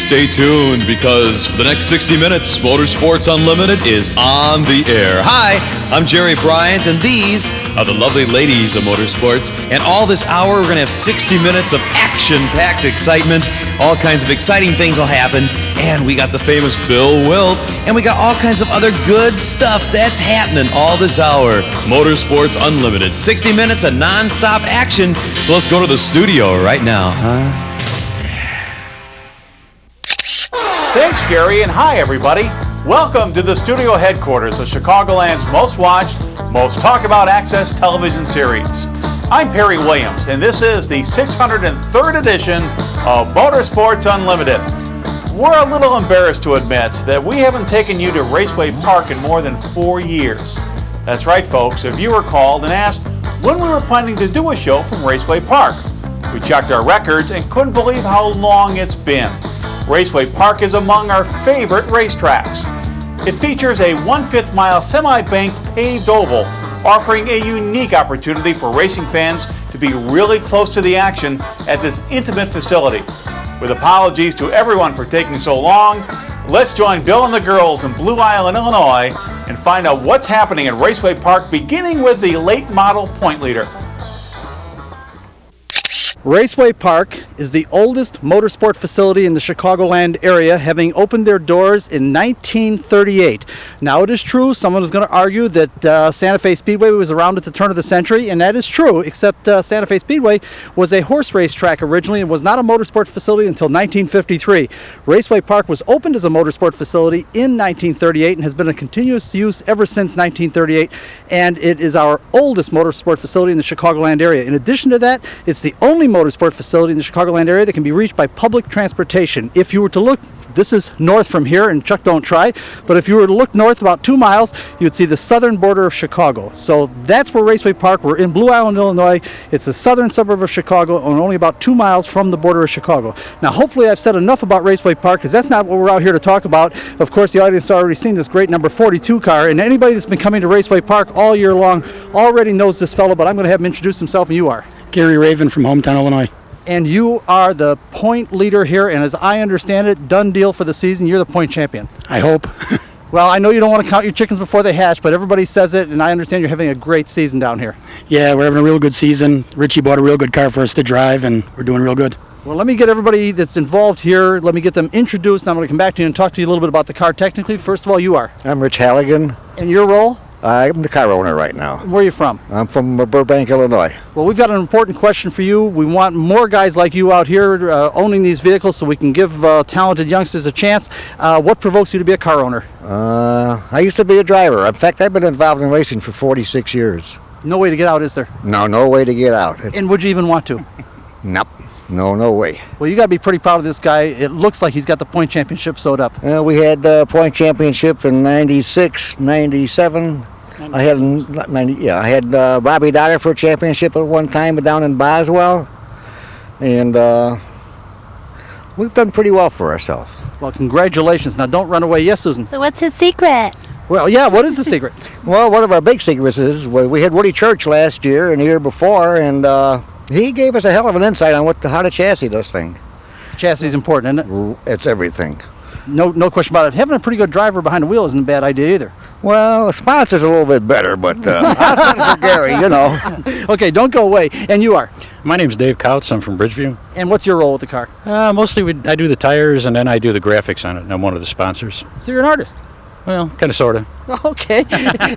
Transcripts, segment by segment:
stay tuned because for the next 60 minutes, Motorsports Unlimited is on the air. Hi, I'm Jerry Bryant, and these are the lovely ladies of motorsports. And all this hour, we're going to have 60 minutes of action-packed excitement. All kinds of exciting things will happen. And we got the famous Bill Wildt, and we got all kinds of other good stuff that's happening all this hour. Motorsports Unlimited, 60 minutes of non-stop action. So let's go to the studio right now, huh? Thanks, Jerry, and hi, everybody. Welcome to the studio headquarters of Chicagoland's most watched, most talked about access television series. I'm Perry Williams, and this is the 603rd edition of Motorsports Unlimited. We're a little embarrassed to admit that we haven't taken you to Raceway Park in more than 4 years. That's right, folks. A viewer called and asked when we were planning to do a show from Raceway Park. We checked our records and couldn't believe how long it's been. Raceway Park is among our favorite racetracks. It features a 1/5 mile semi-banked paved oval, offering a unique opportunity for racing fans to be really close to the action at this intimate facility. With apologies to everyone for taking so long, let's join Bill and the girls in Blue Island, Illinois, and find out what's happening at Raceway Park, beginning with the late model point leader. Raceway Park is the oldest motorsport facility in the Chicagoland area, having opened their doors in 1938. Now, it is true, someone is going to argue that Santa Fe Speedway was around at the turn of the century, and that is true, except Santa Fe Speedway was a horse race track originally and was not a motorsport facility until 1953. Raceway Park was opened as a motorsport facility in 1938 and has been in continuous use ever since 1938, and it is our oldest motorsport facility in the Chicagoland area. In addition to that, it's the only motorsport facility in the Chicagoland area that can be reached by public transportation. If you were to look, this is north from here, and Chuck, don't try, but if you were to look north about 2 miles, you would see the southern border of Chicago. So that's where Raceway Park, we're in Blue Island, Illinois. It's the southern suburb of Chicago and only about 2 miles from the border of Chicago. Now, hopefully I've said enough about Raceway Park, because that's not what we're out here to talk about. Of course, the audience has already seen this great number 42 car, and anybody that's been coming to Raceway Park all year long already knows this fellow, but I'm going to have him introduce himself, and you are. Gary Raven from hometown Illinois. And you are the point leader here, and as I understand it, done deal for the season, you're the point champion. I hope. Well, I know you don't want to count your chickens before they hatch, but everybody says it, and I understand you're having a great season down here. Yeah, we're having a real good season. Richie bought a real good car for us to drive, and we're doing real good. Well, let me get everybody that's involved here, let me get them introduced, and I'm going to come back to you and talk to you a little bit about the car technically. First of all, you are. I'm Rich Halligan. And your role? I'm the car owner right now. Where are you from? I'm from Burbank, Illinois. Well, we've got an important question for you. We want more guys like you out here owning these vehicles so we can give talented youngsters a chance. What provokes you to be a car owner? I used to be a driver. In fact, I've been involved in racing for 46 years. No way to get out, is there? No way to get out. And would you even want to? Nope. No way. Well, you got to be pretty proud of this guy. It looks like he's got the point championship sewed up. We had the point championship in 96, 97. I had Robbie Dodder for a championship at one time down in Boswell, and we've done pretty well for ourselves. Well, congratulations. Now, don't run away. Yes, Susan? So what's his secret? Well, yeah, what is the secret? Well, one of our big secrets is we had Woody Church last year and the year before, and he gave us a hell of an insight on how to chassis this thing. Chassis is important, isn't it? It's everything. No question about it. Having a pretty good driver behind the wheel isn't a bad idea either. Well, the sponsor's a little bit better, but I'll send it for Gary, you know. Okay, don't go away. And you are? My name's Dave Couts. I'm from Bridgeview. And what's your role with the car? Mostly I do the tires, and then I do the graphics on it, and I'm one of the sponsors. So you're an artist? Well, kind of, sort of. Okay.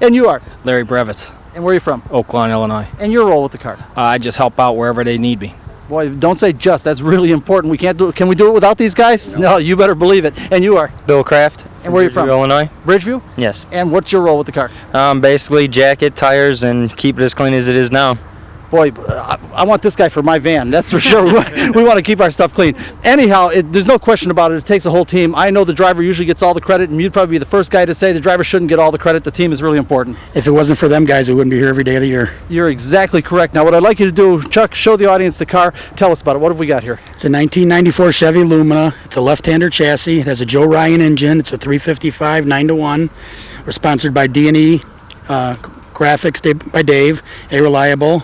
And you are? Larry Brevitz. And where are you from? Oak Lawn, Illinois. And your role with the car? I just help out wherever they need me. Boy, don't say just. That's really important. We can't do it. Can we do it without these guys? No, you better believe it. And you are? Bill Kraft. And where are you from? Illinois. Bridgeview? Yes. And what's your role with the car? Basically jacket, tires, and keep it as clean as it is now. Boy, I want this guy for my van, that's for sure. We want to keep our stuff clean. Anyhow, there's no question about it. It takes a whole team. I know the driver usually gets all the credit, and you'd probably be the first guy to say the driver shouldn't get all the credit. The team is really important. If it wasn't for them guys, we wouldn't be here every day of the year. You're exactly correct. Now, what I'd like you to do, Chuck, show the audience the car. Tell us about it. What have we got here? It's a 1994 Chevy Lumina. It's a left-hander chassis. It has a Joe Ryan engine. It's a 355 9-to-1. We're sponsored by D&E Graphics by Dave, A Reliable,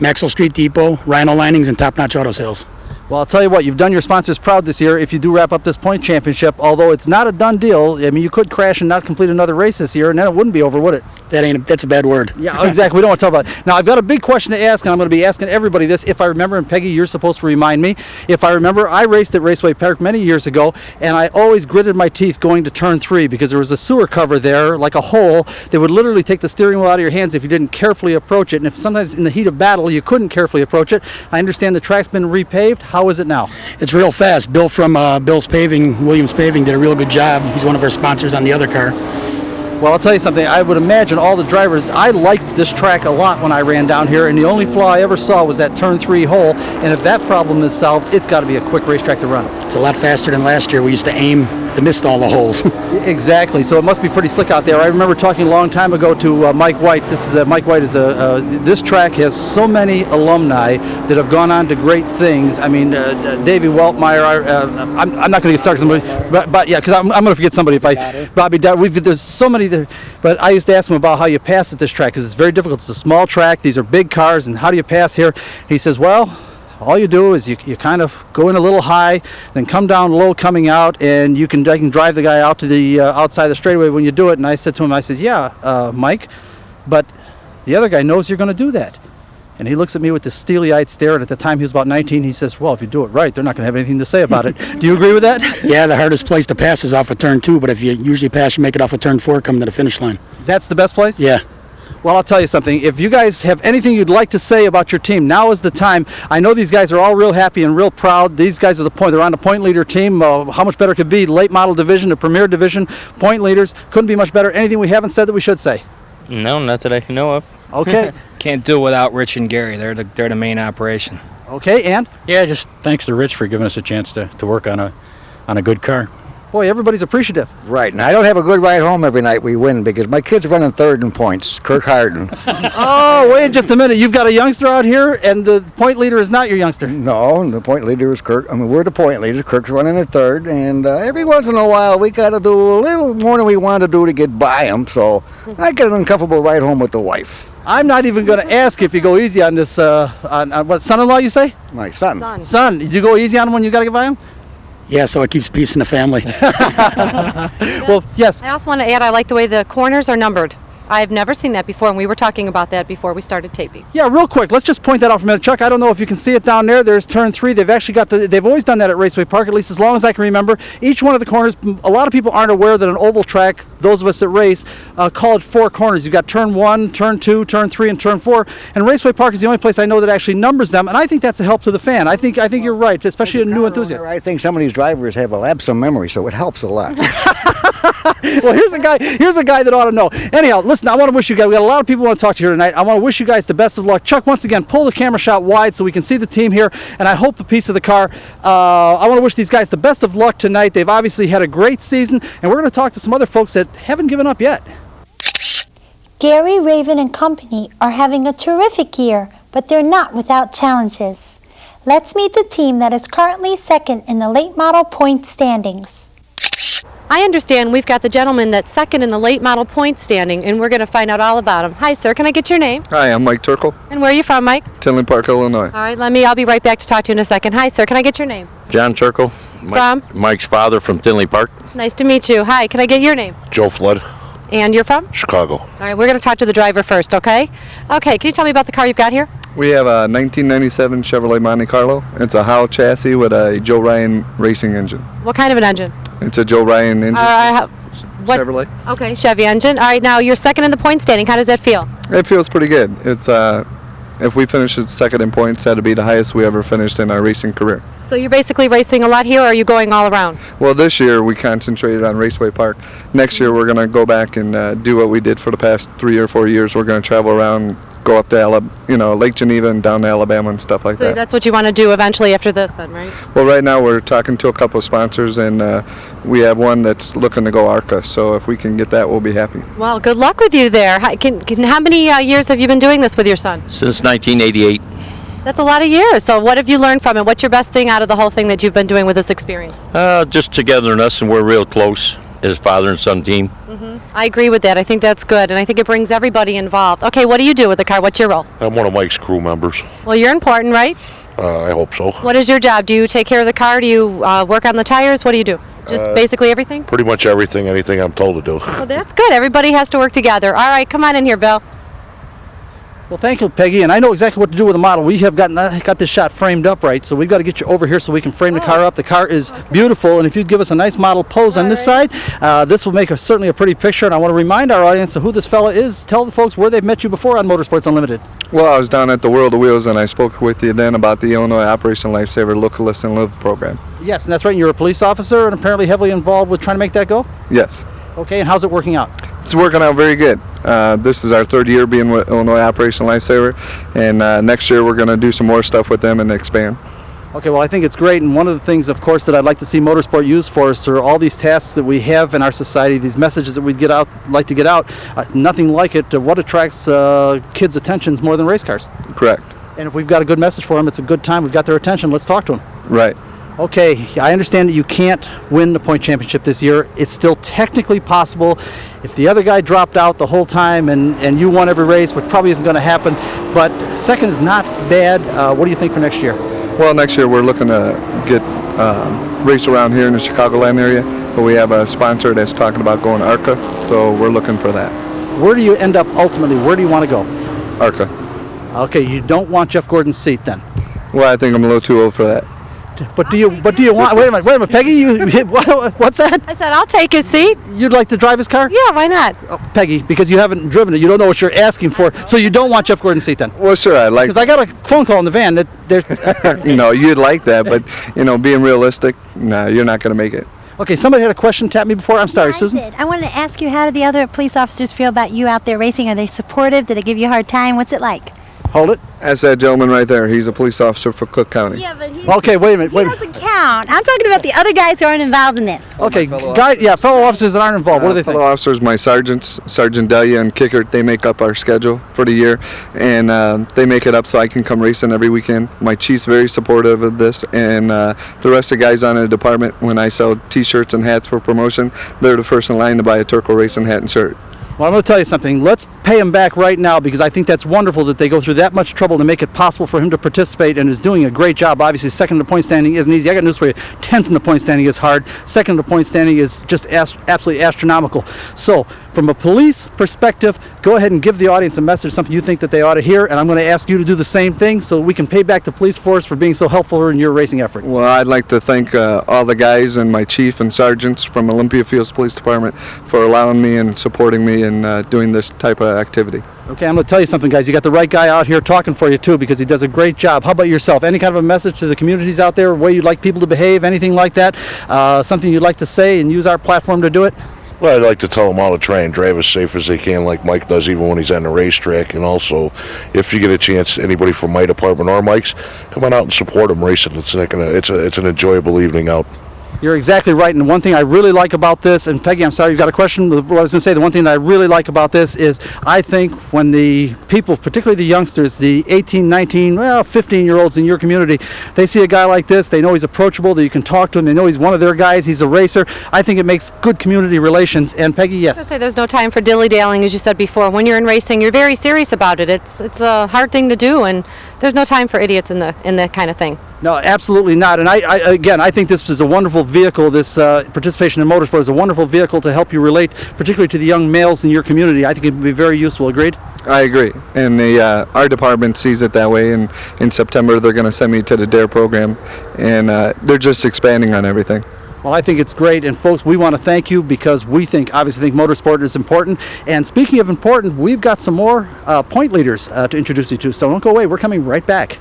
Maxwell Street Depot, Rhino Linings, and Top Notch Auto Sales. Well, I'll tell you what, you've done your sponsors proud this year if you do wrap up this point championship, although it's not a done deal. I mean, you could crash and not complete another race this year, and then it wouldn't be over, would it? That's a bad word. Yeah, exactly. We don't want to talk about it. Now, I've got a big question to ask, and I'm going to be asking everybody this. If I remember, and Peggy, you're supposed to remind me. If I remember, I raced at Raceway Park many years ago, and I always gritted my teeth going to turn 3 because there was a sewer cover there, like a hole. They would literally take the steering wheel out of your hands if you didn't carefully approach it, and if sometimes in the heat of battle you couldn't carefully approach it. I understand the track's been repaved. How is it now? It's real fast. Bill from Bill's Paving, Williams Paving, did a real good job. He's one of our sponsors on the other car. Well, I'll tell you something. I would imagine all the drivers, I liked this track a lot when I ran down here, and the only flaw I ever saw was that turn 3 hole, and if that problem is solved, it's got to be a quick racetrack to run. It's a lot faster than last year. We used to aim to miss all the holes. Exactly. So it must be pretty slick out there. I remember talking a long time ago to Mike White. Mike White is this track has so many alumni that have gone on to great things. I mean, Davey Weltmeyer. I'm not going to get started, but yeah, because I'm going to forget somebody if I. Bobby, there's so many there. But I used to ask him about how you pass at this track because it's very difficult. It's a small track. These are big cars, and how do you pass here? He says, well, all you do is you kind of go in a little high, then come down low coming out, and I can drive the guy out to the outside of the straightaway when you do it. And I said to him, I said, yeah, Mike, but the other guy knows you're going to do that. And he looks at me with this steely-eyed stare, and at the time he was about 19, he says, well, if you do it right, they're not going to have anything to say about it. Do you agree with that? Yeah, the hardest place to pass is off of turn 2, but if you usually pass, you make it off of turn 4, come to the finish line. That's the best place? Yeah. Well, I'll tell you something. If you guys have anything you'd like to say about your team, now is the time. I know these guys are all real happy and real proud. These guys are they're on the point leader team. How much better could it be? Late model division, the premier division, point leaders. Couldn't be much better. Anything we haven't said that we should say? No, not that I can know of. Okay. Can't do it without Rich and Gary. They're the main operation. Okay, and? Yeah, just thanks to Rich for giving us a chance to work on a good car. Boy, everybody's appreciative. Right, and I don't have a good ride home every night we win because my kid's running third in points, Kirk Harden. Oh, wait just a minute. You've got a youngster out here, and the point leader is not your youngster. No, the point leader is Kirk. I mean, we're the point leaders. Kirk's running at third, and every once in a while we got to do a little more than we want to do to get by him, so I get an uncomfortable ride home with the wife. I'm not even going to ask if you go easy on this, on what, son-in-law you say? My son. Son, did you go easy on him when you got to get by him? Yeah, so it keeps peace in the family. Well, yes. I also want to add, I like the way the corners are numbered. I've never seen that before, and we were talking about that before we started taping. Yeah, real quick, let's just point that out for a minute. Chuck, I don't know if you can see it down there. There's turn 3. They've actually they've always done that at Raceway Park, at least as long as I can remember. Each one of the corners, a lot of people aren't aware that an oval track, those of us that race, call it 4 corners. You've got turn 1, turn 2, turn 3, and turn 4. And Raceway Park is the only place I know that actually numbers them, and I think that's a help to the fan. I think you're right, especially a new enthusiast. I think some of these drivers have a lapse of memory, so it helps a lot. Well, here's a guy that ought to know. Anyhow, listen, I want to wish you guys, we got a lot of people who want to talk to you here tonight. I want to wish you guys the best of luck. Chuck, once again, pull the camera shot wide so we can see the team here, and I hope a piece of the car. I want to wish these guys the best of luck tonight. They've obviously had a great season, and we're going to talk to some other folks that haven't given up yet. Gary, Raven, and company are having a terrific year, but they're not without challenges. Let's meet the team that is currently second in the late model point standings. I understand we've got the gentleman that's second in the late model point standing, and we're going to find out all about him. Hi, sir. Can I get your name? Hi, I'm Mike Terkel, And where are you from, Mike? Tinley Park, Illinois. All right, I'll be right back to talk to you in a second. Hi, sir. Can I get your name? John Terkel, From? Mike's father from Tinley Park. Nice to meet you. Hi, can I get your name? Joe Flood, And you're from? Chicago. All right, we're going to talk to the driver first, okay? Okay, can you tell me about the car you've got here? We have a 1997 Chevrolet Monte Carlo. It's a Howe chassis with a Joe Ryan racing engine. What kind of an engine? It's a Joe Ryan engine. Chevrolet. Okay, Chevy engine. All right, now you're second in the point standing. How does that feel? It feels pretty good. It's if we finish second in points, that'd be the highest we ever finished in our racing career. So you're basically racing a lot here, or are you going all around? Well, this year we concentrated on Raceway Park. Next year we're going to go back and do what we did for the past 3 or 4 years. We're going to travel around, go up to Lake Geneva and down to Alabama and stuff like So that. that's what you want to do eventually after this then, right? Well, right now we're talking to a couple of sponsors, and we have one that's looking to go ARCA. So if we can get that, we'll be happy. Well, good luck with you there. How many years have you been doing this with your son? Since 1988. That's a lot of years. So what have you learned from it? What's your best thing out of the whole thing that you've been doing with this experience? Just togetherness, and we're real close as father and son team. I agree with that. I think that's good, and I think it brings everybody involved. Okay, what do you do with the car? What's your role? I'm one of Mike's crew members. Well, you're important, right? I hope so. What is your job? Do you take care of the car? Do you work on the tires? What do you do? Just basically everything? Pretty much everything, anything I'm told to do. Well, that's good. Everybody has to work together. All right, come on in here, Bill. Well, thank you, Peggy, and I know exactly what to do with the model. We have got this shot framed up right, so we've got to get you over here so we can frame the car up. The car is beautiful, and if you'd give us a nice model pose on this side, this will make certainly a pretty picture, and I want to remind our audience of who this fella is. Tell the folks where they've met you before on Motorsports Unlimited. Well, I was down at the World of Wheels, and I spoke with you then about the Illinois Operation Lifesaver Look, Listen, Live program. Yes, and that's right. You're a police officer and apparently heavily involved with trying to make that go? Yes. Okay, and how's it working out? It's working out very good. This is our third year being with Illinois Operation Lifesaver, and next year we're going to do some more stuff with them and expand. Okay, well, I think it's great, and one of the things, of course, that I'd like to see Motorsport use for us through all these tasks that we have in our society, these messages that we'd like to get out, nothing like it. What attracts kids' attentions more than race cars? Correct. And if we've got a good message for them, it's a good time, we've got their attention, let's talk to them. Right. Okay, I understand that you can't win the point championship this year. It's still technically possible. If the other guy dropped out the whole time and you won every race, which probably isn't going to happen, but second is not bad. What do you think for next year? Well, next year we're looking to get race around here in the Chicagoland area, but we have a sponsor that's talking about going ARCA, so we're looking for that. Where do you end up ultimately? Where do you want to go? ARCA. Okay, you don't want Jeff Gordon's seat then? Well, I think I'm a little too old for that. But do you want? Wait a minute, Peggy. What's that? I said I'll take his seat. You'd like to drive his car? Yeah, why not? Oh, Peggy, because you haven't driven it, you don't know what you're asking for. So you don't want Jeff Gordon's seat then? Well, sure, I like. Because I got a phone call in the van that there's. You'd like that, but being realistic, nah, you're not going to make it. Okay, somebody had a question tap me before. I'm sorry, Susan. I wanted to ask you, how do the other police officers feel about you out there racing? Are they supportive? Do they give you a hard time? What's it like? Hold it. That's that gentleman right there. He's a police officer for Cook County. Yeah, but okay, wait a minute. He doesn't count. I'm talking about the other guys who aren't involved in this. Okay, fellow officers that aren't involved. What do they think? Fellow officers, my sergeants, Sergeant Delia and Kickert, they make up our schedule for the year, and they make it up so I can come racing every weekend. My chief's very supportive of this, and the rest of the guys on the department, when I sell T-shirts and hats for promotion, they're the first in line to buy a Terkel racing hat and shirt. Well, I'm going to tell you something. Let's pay him back right now, because I think that's wonderful that they go through that much trouble to make it possible for him to participate, and is doing a great job. Obviously, second in the point standing isn't easy. I got news for you. 10th in the point standing is hard. Second in the point standing is just absolutely astronomical. So, from a police perspective, go ahead and give the audience a message, something you think that they ought to hear, and I'm going to ask you to do the same thing so we can pay back the police force for being so helpful in your racing effort. Well, I'd like to thank all the guys and my chief and sergeants from Olympia Fields Police Department for allowing me and supporting me and doing this type of activity. Okay, I'm going to tell you something, guys. You got the right guy out here talking for you, too, because he does a great job. How about yourself? Any kind of a message to the communities out there, way you'd like people to behave, anything like that? Something you'd like to say and use our platform to do it? Well, I'd like to tell them all to try and drive as safe as they can, like Mike does, even when he's on the racetrack. And also, if you get a chance, anybody from my department or Mike's, come on out and support them racing. It's an enjoyable evening out. You're exactly right, and one thing I really like about this, and Peggy, I'm sorry, you've got a question. What I was going to say, the one thing that I really like about this is I think when the people, particularly the youngsters, the 18, 19, 15-year-olds in your community, they see a guy like this, they know he's approachable, that you can talk to him, they know he's one of their guys, he's a racer. I think it makes good community relations. And Peggy, yes? I was going to say, there's no time for dilly-dallying, as you said before. When you're in racing, you're very serious about it. It's a hard thing to do, and there's no time for idiots in that kind of thing. No, absolutely not. And I think this is a wonderful vehicle. This participation in motorsport is a wonderful vehicle to help you relate, particularly to the young males in your community. I think it would be very useful. Agreed? I agree. And our department sees it that way. And in September, they're going to send me to the DARE program. And they're just expanding on everything. Well, I think it's great. And folks, we want to thank you because we obviously think motorsport is important. And speaking of important, we've got some more point leaders to introduce you to. So don't go away. We're coming right back.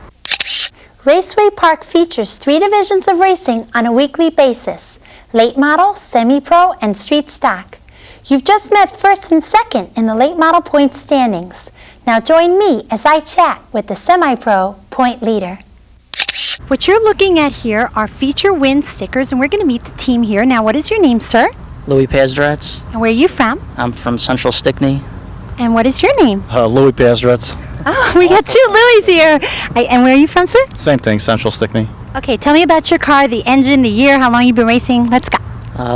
Raceway Park features 3 divisions of racing on a weekly basis: late model, semi-pro, and street stock. You've just met first and second in the late model point standings. Now join me as I chat with the semi-pro point leader. What you're looking at here are feature win stickers, and we're going to meet the team here. Now, what is your name, sir? Louis Pazduretz. And where are you from? I'm from Central Stickney. And what is your name? Louis Pazduretz. Oh, we got 2 Louis here. And where are you from, sir? Same thing, Central Stickney. Okay, tell me about your car, the engine, the year, how long you've been racing. Let's go.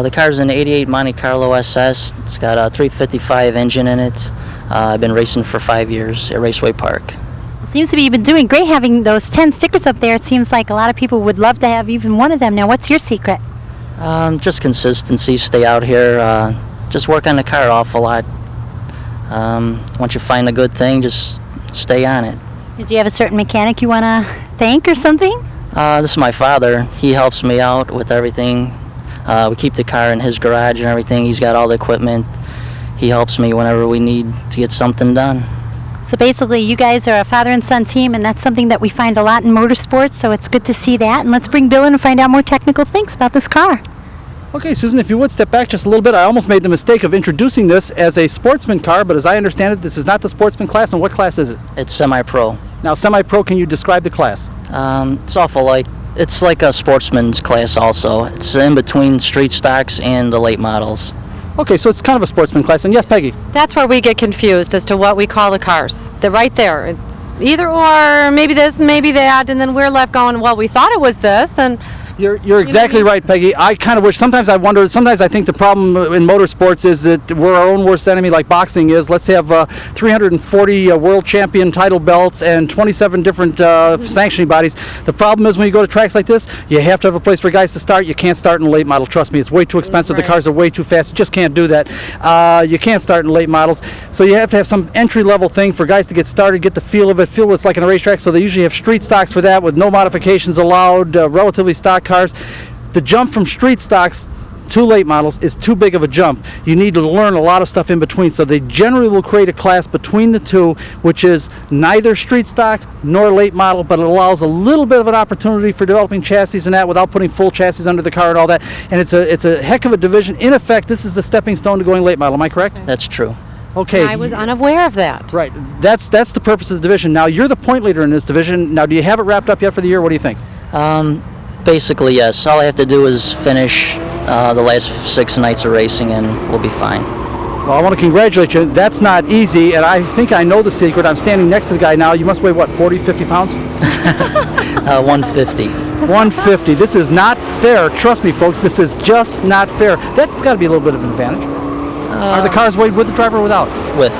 The car's an 88 Monte Carlo SS. It's got a 355 engine in it. I've been racing for 5 years at Raceway Park. Seems to be you've been doing great having those 10 stickers up there. It seems like a lot of people would love to have even one of them. Now, what's your secret? Just consistency, stay out here, just work on the car an awful lot. Once you find a good thing, just stay on it. Do you have a certain mechanic you want to thank or something? This is my father. He helps me out with everything. We keep the car in his garage and everything. He's got all the equipment. He helps me whenever we need to get something done. So basically, you guys are a father and son team, and that's something that we find a lot in motorsports, so it's good to see that. And let's bring Bill in and find out more technical things about this car. Okay, Susan, if you would step back just a little bit. I almost made the mistake of introducing this as a sportsman car, but as I understand it, this is not the sportsman class. And what class is it? It's semi-pro. Now, semi-pro, can you describe the class? It's like a sportsman's class also. It's in between street stocks and the late models. Okay, so it's kind of a sportsman class. And yes, Peggy? That's where we get confused as to what we call the cars. They're right there. It's either or, maybe this, maybe that, and then we're left going, well, we thought it was this, and You're exactly right, Peggy. I kind of wish, sometimes I think the problem in motorsports is that we're our own worst enemy like boxing is. Let's have 340 world champion title belts and 27 different sanctioning bodies. The problem is when you go to tracks like this, you have to have a place for guys to start. You can't start in a late model. Trust me, it's way too expensive. Right. The cars are way too fast. You just can't do that. You can't start in late models. So you have to have some entry-level thing for guys to get started, get the feel of it, feel what it's like in a racetrack. So they usually have street stocks for that with no modifications allowed, relatively stock cars. The jump from street stocks to late models is too big of a jump. You need to learn a lot of stuff in between. So they generally will create a class between the two, which is neither street stock nor late model, but it allows a little bit of an opportunity for developing chassis and that without putting full chassis under the car and all that. And it's a heck of a division. In effect, this is the stepping stone to going late model. Am I correct? That's true. Okay. I was unaware of that. Right. That's the purpose of the division. Now, you're the point leader in this division. Now, do you have it wrapped up yet for the year? What do you think? Basically, yes. All I have to do is finish the last 6 nights of racing and we'll be fine. Well, I want to congratulate you. That's not easy, and I think I know the secret. I'm standing next to the guy now. You must weigh, what, 40, 50 pounds? 150. 150. This is not fair. Trust me, folks, this is just not fair. That's got to be a little bit of an advantage. Are the cars weighed with the driver or without? With.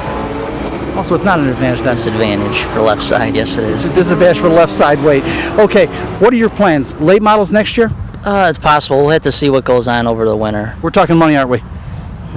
Also, it's not an advantage then. Disadvantage for left side, yes it is. It's a disadvantage for left side weight. Okay, what are your plans? Late models next year? It's possible. We'll have to see what goes on over the winter. We're talking money, aren't we?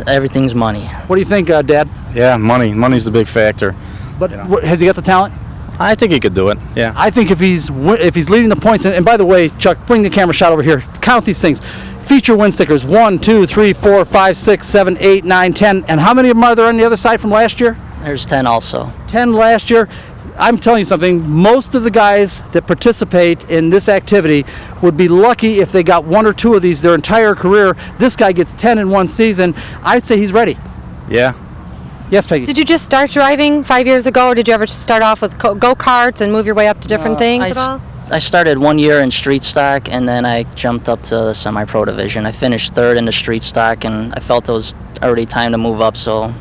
Everything's money. What do you think, Dad? Yeah, money. Money's the big factor. But has he got the talent? I think he could do it. Yeah. I think if he's leading the points, and by the way, Chuck, bring the camera shot over here. Count these things. Feature win stickers: 1, 2, 3, 4, 5, 6, 7, 8, 9, 10. And how many of them are there on the other side from last year? There's 10 also. 10 last year. I'm telling you something, most of the guys that participate in this activity would be lucky if they got 1 or 2 of these their entire career. This guy gets 10 in one season. I'd say he's ready. Yeah. Yes, Peggy? Did you just start driving 5 years ago, or did you ever just start off with go-karts and move your way up to different things at all? I started 1 year in street stock, and then I jumped up to the semi-pro division. I finished 3rd in the street stock, and I felt it was already time to move up, so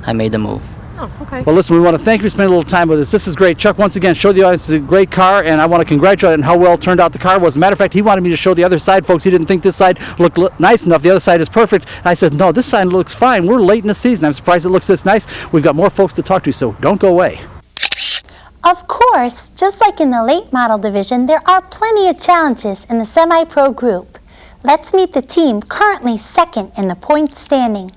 I made the move. Oh, okay. Well, listen, we want to thank you for spending a little time with us. This is great. Chuck, once again, show the audience it's a great car, and I want to congratulate on how well turned out the car was. As a matter of fact, he wanted me to show the other side, folks. He didn't think this side looked nice enough. The other side is perfect. And I said, no, this side looks fine. We're late in the season. I'm surprised it looks this nice. We've got more folks to talk to, so don't go away. Of course, just like in the late model division, there are plenty of challenges in the semi-pro group. Let's meet the team currently second in the points standing.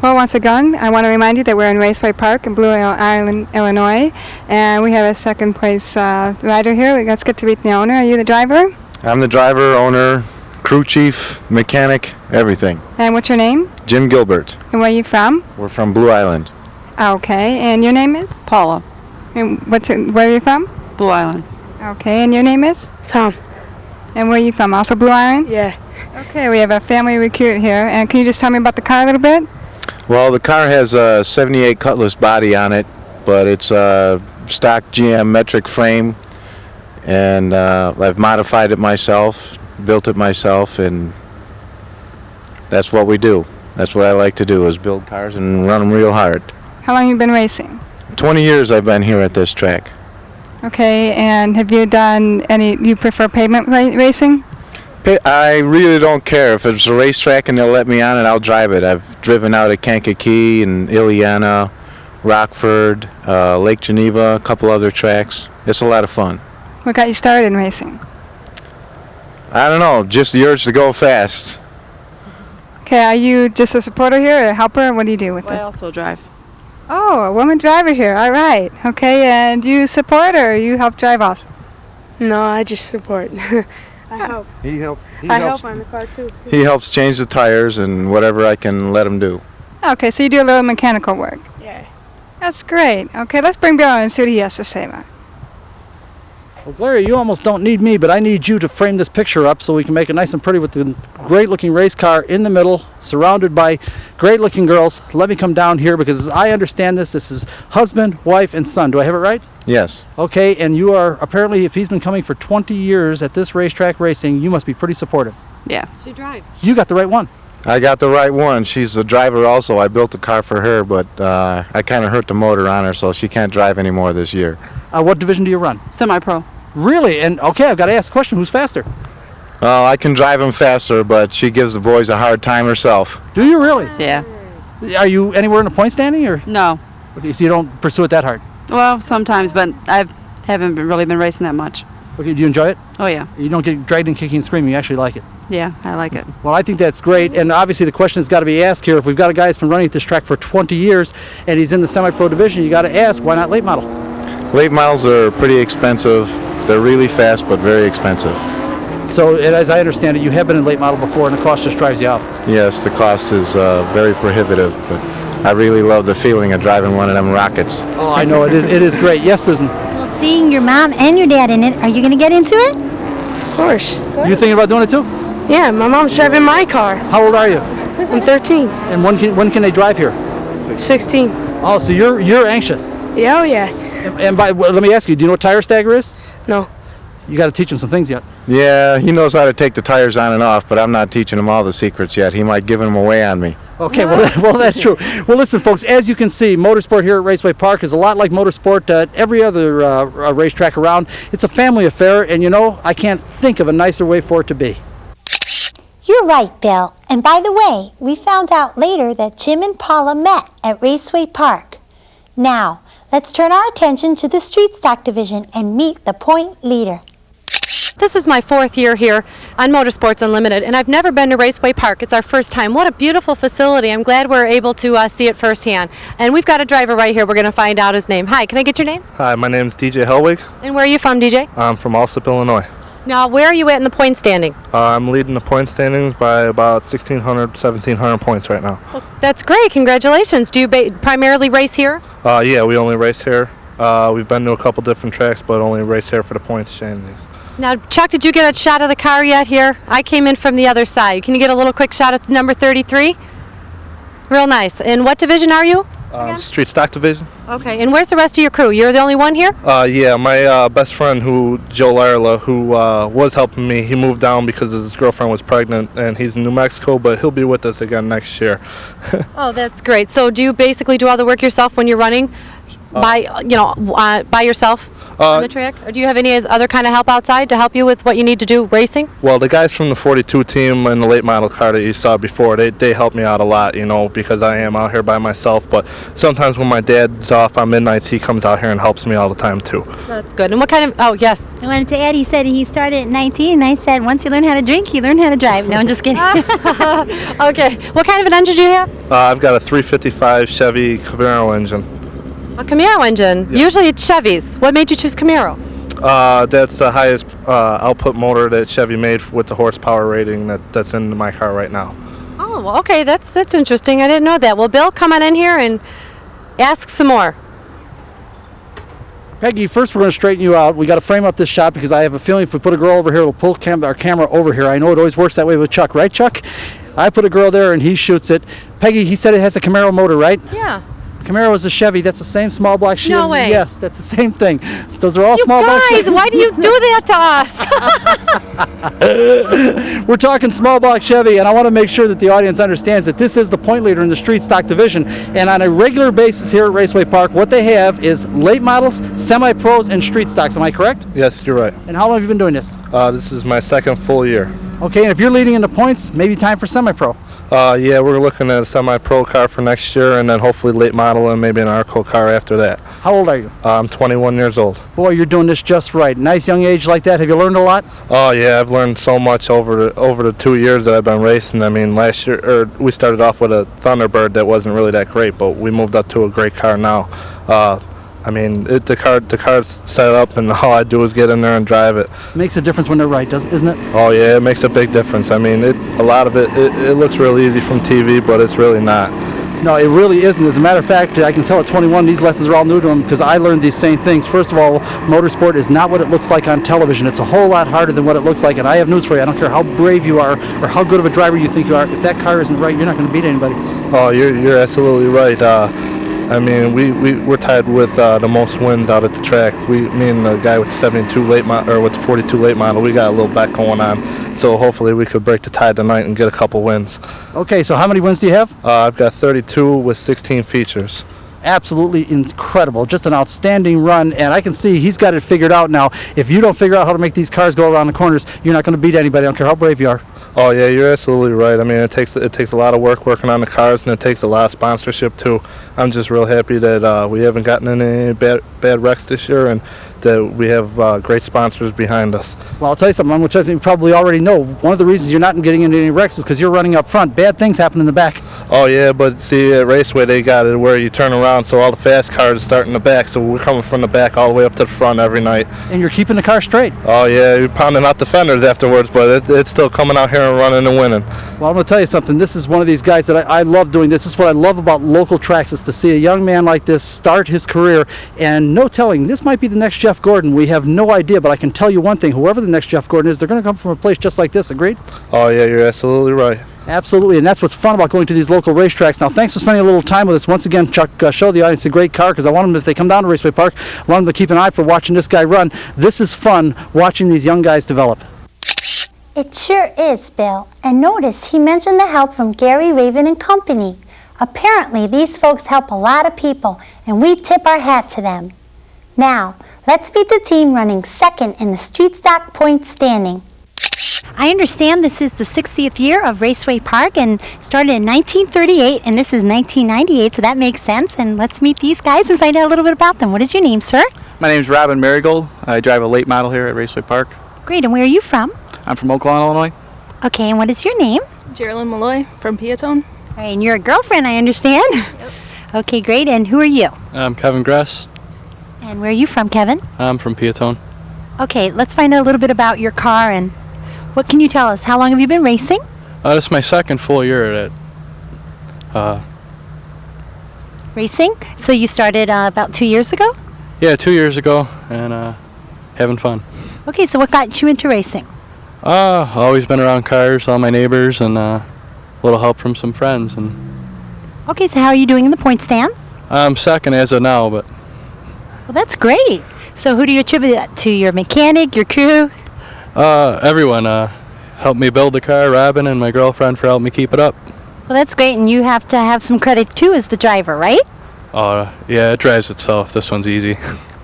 Well, once again, I want to remind you that we're in Raceway Park in Blue Island, Illinois, and we have a second place rider here. Let's get to meet the owner. Are you the driver? I'm the driver, owner, crew chief, mechanic, everything. And what's your name? Jim Gilbert. And where are you from? We're from Blue Island. Okay, and your name is? Paula. And where are you from? Blue Island. Okay, and your name is? Tom. And where are you from? Also Blue Island? Yeah. Okay, we have a family recruit here, and can you just tell me about the car a little bit? Well, the car has a 78 Cutlass body on it, but it's a stock GM metric frame, and I've modified it myself, built it myself, and that's what we do. That's what I like to do, is build cars and run them real hard. How long have you been racing? 20 years I've been here at this track. Okay, and have you done any, you prefer pavement racing? I really don't care. If it's a racetrack and they'll let me on it, I'll drive it. I've driven out at Kankakee and Ileana, Rockford, Lake Geneva, a couple other tracks. It's a lot of fun. What got you started in racing? I don't know, just the urge to go fast. Okay, are you just a supporter here or a helper? What do you do with this? I also drive. Oh, a woman driver here. All right. Okay, and do you support or you help drive also? No, I just support. I help. He helps. I help on the car too. He helps change the tires and whatever I can let him do. Okay, so you do a little mechanical work. Yeah. That's great. Okay, let's bring Bill in and see what he has to say about it. Well, Gloria, you almost don't need me, but I need you to frame this picture up so we can make it nice and pretty with the great-looking race car in the middle, surrounded by great-looking girls. Let me come down here because as I understand this is husband, wife, and son. Do I have it right? Yes. Okay, and you are apparently, if he's been coming for 20 years at this racetrack racing, you must be pretty supportive. Yeah. She drives. You got the right one. I got the right one. She's a driver also. I built a car for her, but I kind of hurt the motor on her, so she can't drive anymore this year. What division do you run? Semi-pro. Really? And okay, I've got to ask the question, who's faster? I can drive him faster, but she gives the boys a hard time herself. Do you really? Yeah. Are you anywhere in the point standing, or? No. Okay, so you don't pursue it that hard? Well, sometimes, but I haven't really been racing that much. Okay, do you enjoy it? Oh, yeah. You don't get dragged in kicking and screaming, you actually like it? Yeah, I like it. Well, I think that's great, and obviously the question has got to be asked here. If we've got a guy that's been running at this track for 20 years, and he's in the semi-pro division, you got to ask, why not late model? Late models are pretty expensive. They're really fast, but very expensive. So, and as I understand it, you have been in late model before, and the cost just drives you out. Yes, the cost is very prohibitive, but I really love the feeling of driving one of them rockets. Oh, I know, it is great. Yes, Susan? Well, seeing your mom and your dad in it, are you going to get into it? Of course. You thinking about doing it too? Yeah, my mom's driving my car. How old are you? I'm 13. And when can they drive here? 16. Oh, so you're anxious. Yeah, oh yeah. And let me ask you, do you know what tire stagger is? No. You got to teach him some things yet. Yeah, he knows how to take the tires on and off, but I'm not teaching him all the secrets yet. He might give them away on me. Okay, well that's true. Well, listen, folks, as you can see, motorsport here at Raceway Park is a lot like motorsport at every other racetrack around. It's a family affair, and you know, I can't think of a nicer way for it to be. You're right, Bill. And by the way, we found out later that Jim and Paula met at Raceway Park. Now, let's turn our attention to the street stock division and meet the point leader. This is my 4th year here on Motorsports Unlimited, and I've never been to Raceway Park. It's our first time. What a beautiful facility. I'm glad we're able to see it firsthand. And we've got a driver right here. We're going to find out his name. Hi, can I get your name? Hi, my name's DJ Hellwig. And where are you from, DJ? I'm from Allsup, Illinois. Now, where are you at in the point standing? I'm leading the point standings by about 1,600, 1,700 points right now. Well, that's great. Congratulations. Do you primarily race here? Yeah, we only race here. We've been to a couple different tracks, but only race here for the point standings. Now, Chuck, did you get a shot of the car yet here? I came in from the other side. Can you get a little quick shot of number 33? Real nice. In what division are you? Street stock division. Okay, and where's the rest of your crew? You're the only one here? Yeah, my best friend, Joe Larla, who was helping me, he moved down because his girlfriend was pregnant, and he's in New Mexico, but he'll be with us again next year. Oh, that's great. So do you basically do all the work yourself when you're running by yourself on the track? Or do you have any other kind of help outside to help you with what you need to do racing? Well, the guys from the 42 team and the late model car that you saw before, they help me out a lot, you know, because I am out here by myself. But sometimes when my dad's off on midnights, he comes out here and helps me all the time, too. That's good. And what kind of, oh, yes. I wanted to add, he said he started at 19, and I said once you learn how to drink, you learn how to drive. No, I'm just kidding. Okay. What kind of an engine do you have? I've got a 355 Chevy Camaro engine. A Camaro engine? Yeah. Usually it's Chevys. What made you choose Camaro? That's the highest output motor that Chevy made with the horsepower rating that's in my car right now. Oh, well, okay, that's interesting. I didn't know that. Well, Bill, come on in here and ask some more. Peggy, first we're going to straighten you out. We got to frame up this shot because I have a feeling if we put a girl over here, we'll pull our camera over here. I know it always works that way with Chuck, right, Chuck? I put a girl there and he shoots it. Peggy, he said it has a Camaro motor, right? Yeah. Camaro is a Chevy. That's the same small block Chevy. No way. Yes, that's the same thing. So those are all small block Chevys. Guys, why do you do that to us? We're talking small block Chevy, and I want to make sure that the audience understands that this is the point leader in the street stock division. And on a regular basis here at Raceway Park, what they have is late models, semi-pros, and street stocks. Am I correct? Yes, you're right. And how long have you been doing this? This is my second full year. Okay, and if you're leading in the points, maybe time for semi-pro. Yeah, we're looking at a semi-pro car for next year, and then hopefully late model and maybe an ARCO car after that. How old are you? I'm 21 years old. Boy, you're doing this just right. Nice young age like that. Have you learned a lot? Oh yeah, I've learned so much over the 2 years that I've been racing. I mean, last year we started off with a Thunderbird that wasn't really that great, but we moved up to a great car now. I mean, the car's set up, and all I do is get in there and drive it. Makes a difference when they're right, isn't it? Oh yeah, it makes a big difference. I mean, a lot of it looks real easy from TV, but it's really not. No, it really isn't. As a matter of fact, I can tell at 21 these lessons are all new to him because I learned these same things. First of all, motorsport is not what it looks like on television. It's a whole lot harder than what it looks like, and I have news for you. I don't care how brave you are or how good of a driver you think you are. If that car isn't right, you're not going to beat anybody. Oh, you're absolutely right. I mean, we're tied with the most wins out at the track. Me and the guy with the 72 late model, or with the 42 late model, we got a little bet going on. So hopefully we could break the tie tonight and get a couple wins. Okay, so how many wins do you have? I've got 32 with 16 features. Absolutely incredible. Just an outstanding run, and I can see he's got it figured out now. If you don't figure out how to make these cars go around the corners, you're not going to beat anybody. I don't care how brave you are. Oh yeah, you're absolutely right. I mean, it takes a lot of work working on the cars, and it takes a lot of sponsorship too. I'm just real happy that we haven't gotten any bad wrecks this year, and that we have great sponsors behind us. Well, I'll tell you something, which I think you probably already know. One of the reasons you're not getting into any wrecks is because you're running up front. Bad things happen in the back. Oh yeah, but see, at Raceway they got it where you turn around, so all the fast cars start in the back, so we're coming from the back all the way up to the front every night. And you're keeping the car straight. Oh yeah, you're pounding out the fenders afterwards, but it's still coming out here and running and winning. Well, I'm going to tell you something. This is one of these guys that I love doing this. This is what I love about local tracks, is to see a young man like this start his career, and no telling, this might be the next Jeff Gordon. We have no idea, but I can tell you one thing. Whoever the next Jeff Gordon is, they're going to come from a place just like this. Agreed? Oh yeah, you're absolutely right. Absolutely, and that's what's fun about going to these local racetracks. Now, thanks for spending a little time with us. Once again, Chuck, show the audience a great car, because I want them, if they come down to Raceway Park, I want them to keep an eye for watching this guy run. This is fun, watching these young guys develop. It sure is, Bill. And notice he mentioned the help from Gary, Raven and Company. Apparently, these folks help a lot of people, and we tip our hat to them. Now, let's meet the team running second in the street stock point standing. I understand this is the 60th year of Raceway Park and started in 1938, and this is 1998, so that makes sense. And let's meet these guys and find out a little bit about them. What is your name, sir? My name is Robin Marigold. I drive a late model here at Raceway Park. Great, and where are you from? I'm from Oakland, Illinois. Okay, and what is your name? Geraldine Malloy from Piatone. All right, and you're a girlfriend, I understand? Yep. Okay, great, and who are you? I'm Kevin Gress. And where are you from, Kevin? I'm from Piatone. Okay, let's find out a little bit about your car, and what can you tell us? How long have you been racing? This is my second full year at it. Racing? So you started about 2 years ago? Yeah, 2 years ago, and having fun. Okay, so what got you into racing? Always been around cars, all my neighbors, and a little help from some friends. And Okay, so how are you doing in the point stands? I'm second as of now, but Well, that's great. So who do you attribute that to? Your mechanic, your crew? everyone helped me build the car, Robin and my girlfriend for helping me keep it up. Well, that's great, and you have to have some credit too as the driver, right? Yeah, it drives itself. This one's easy.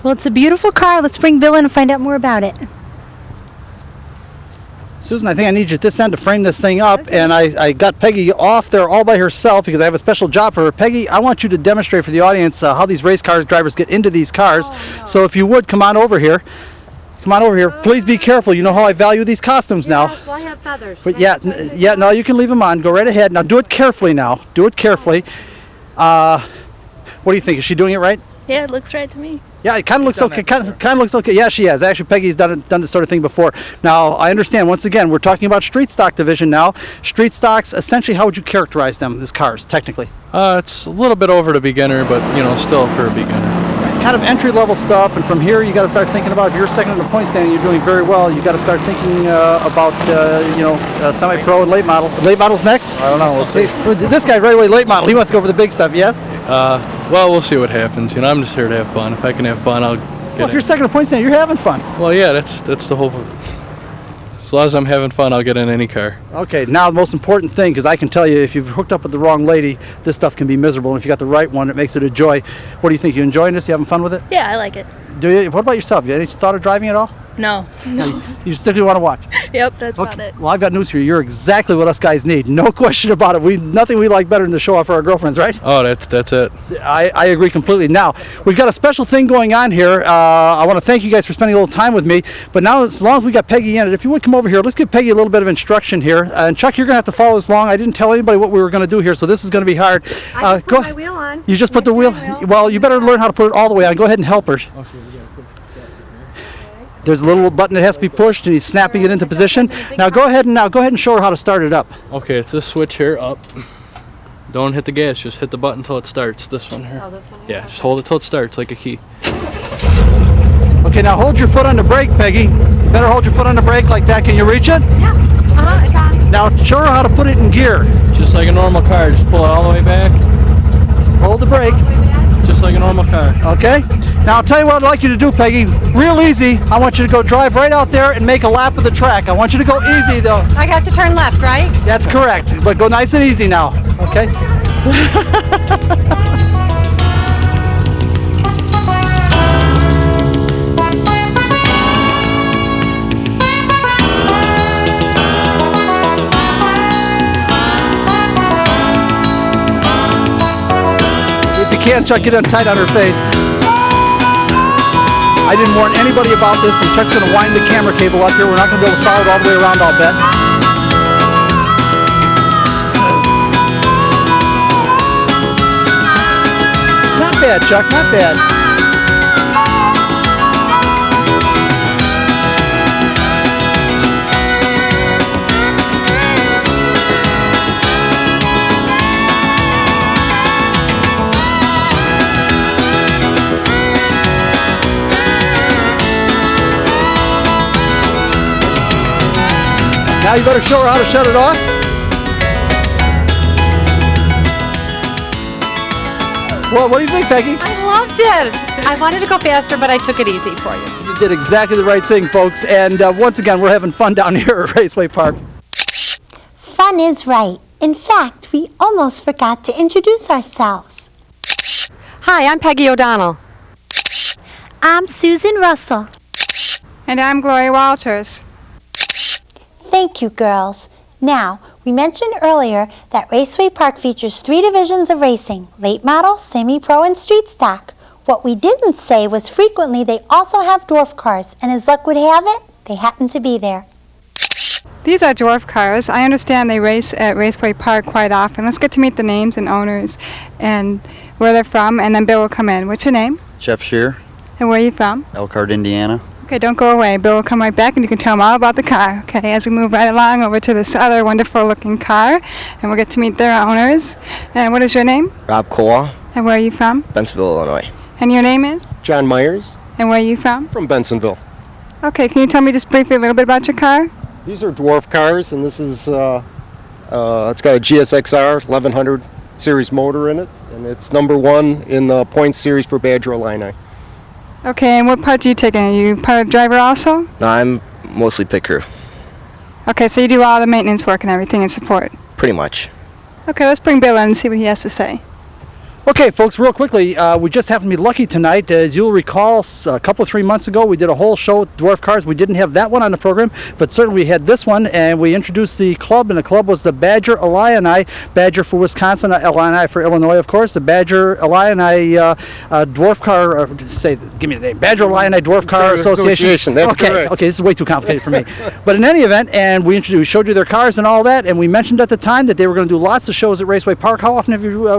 Well, it's a beautiful car. Let's bring Bill in and find out more about it. Susan, I think I need you at this end to frame this thing up, and I got Peggy off there all by herself because I have a special job for her. Peggy, I want you to demonstrate for the audience how these race car drivers get into these cars. So if you would, come on over here. Come on over here. Please be careful. You know how I value these costumes now. Well, I have feathers. But yeah, no, you can leave them on. Go right ahead. Now do it carefully now. Do it carefully. What do you think? Is she doing it right? Yeah, it looks right to me. Yeah, it kind of looks okay. Kind of looks okay. Yeah, she has. Actually, Peggy's done this sort of thing before. Now, I understand. Once again, we're talking about street stock division now. Street stocks. Essentially, how would you characterize them? These cars, technically. It's a little bit over the beginner, but still for a beginner. Kind of entry-level stuff, and from here, you got to start thinking about. If you're second in the point standing, you're doing very well. You got to start thinking about semi-pro and late model. Late model's next. I don't know. We'll see. This guy right away, late model. He wants to go for the big stuff. Yes. Well, we'll see what happens. I'm just here to have fun. If I can have fun, I'll get Well, if you're second in the point standing, you're having fun. Well, yeah, that's the whole. As long as I'm having fun, I'll get in any car. Okay, now the most important thing, because I can tell you, if you've hooked up with the wrong lady, this stuff can be miserable. And if you got the right one, it makes it a joy. What do you think? You enjoying this? You having fun with it? Yeah, I like it. Do you? What about yourself? You had any thought of driving at all? No. No. You strictly want to watch? Yep, that's about it. Well, I've got news for you. You're exactly what us guys need. No question about it. Nothing we like better than to show off for our girlfriends, right? Oh, that's it. I agree completely. Now, we've got a special thing going on here. I want to thank you guys for spending a little time with me. But now, as long as we got Peggy in it, if you would come over here, let's give Peggy a little bit of instruction here. And Chuck, you're going to have to follow us along. I didn't tell anybody what we were going to do here, so this is going to be hard. I just put my wheel on. You just put the wheel. Well, you better learn how to put it all the way on. Go ahead and help her. There's a little button that has to be pushed, and he's snapping it into position. Now go ahead and show her how to start it up. Okay, it's this switch here, up. Don't hit the gas, just hit the button until it starts. This one here. Oh, this one here? Yeah, just hold it till it starts like a key. Okay, now hold your foot on the brake, Peggy. You better hold your foot on the brake like that. Can you reach it? Yeah. It's on. Now show her how to put it in gear. Just like a normal car, just pull it all the way back. Hold the brake. Just like a normal car. Okay. Now I'll tell you what I'd like you to do, Peggy. Real easy. I want you to go drive right out there and make a lap of the track. I want you to go easy, though. I got to turn left, right? That's correct. But go nice and easy now. Okay. If you can, Chuck, get it tight on her face. I didn't warn anybody about this, and Chuck's going to wind the camera cable up here. We're not going to be able to follow it all the way around, I'll bet. Not bad, Chuck, not bad. Now you better show her how to shut it off. Well, what do you think, Peggy? I loved it. I wanted to go faster, but I took it easy for you. You did exactly the right thing, folks. And once again, we're having fun down here at Raceway Park. Fun is right. In fact, we almost forgot to introduce ourselves. Hi, I'm Peggy O'Donnell. I'm Susan Russell. And I'm Gloria Walters. Thank you, girls. Now, we mentioned earlier that Raceway Park features 3 divisions of racing: late model, semi-pro, and street stock. What we didn't say was frequently they also have dwarf cars, and as luck would have it, they happen to be there. These are Dwarf Cars. I understand they race at Raceway Park quite often. Let's get to meet the names and owners and where they're from, and then Bill will come in. What's your name? Jeff Shear, And where are you from? Elkhart, Indiana. Okay, don't go away. Bill will come right back and you can tell him all about the car. Okay, as we move right along over to this other wonderful looking car, and we'll get to meet their owners. And what is your name? Rob Kola, And where are you from? Bensonville, Illinois. And your name is? John Myers. And where are you from? From Bensonville. Okay, can you tell me just briefly a little bit about your car? These are Dwarf Cars, and this is, it's got a GSXR 1100 series motor in it, and it's #1 in the points series for Badger Illini. Okay, and what part do you take in? Are you part of driver also? No, I'm mostly pit crew, Okay, so you do all the maintenance work and everything and support. pretty much. Okay, let's bring Bill in and see what he has to say. Okay, folks, real quickly, we just happened to be lucky tonight. As you'll recall, a couple of 3 months ago, we did a whole show with Dwarf Cars. We didn't have that one on the program, but certainly we had this one, and we introduced the club, and the club was the Badger Illini. Badger for Wisconsin, Illini for Illinois, of course. The Badger Illini Dwarf Car, give me the name, Badger Illini Dwarf Car Association. That's okay, correct. okay, this is way too complicated for me. But in any event, and we showed you their cars and all that, and we mentioned at the time that they were going to do lots of shows at Raceway Park. How often have you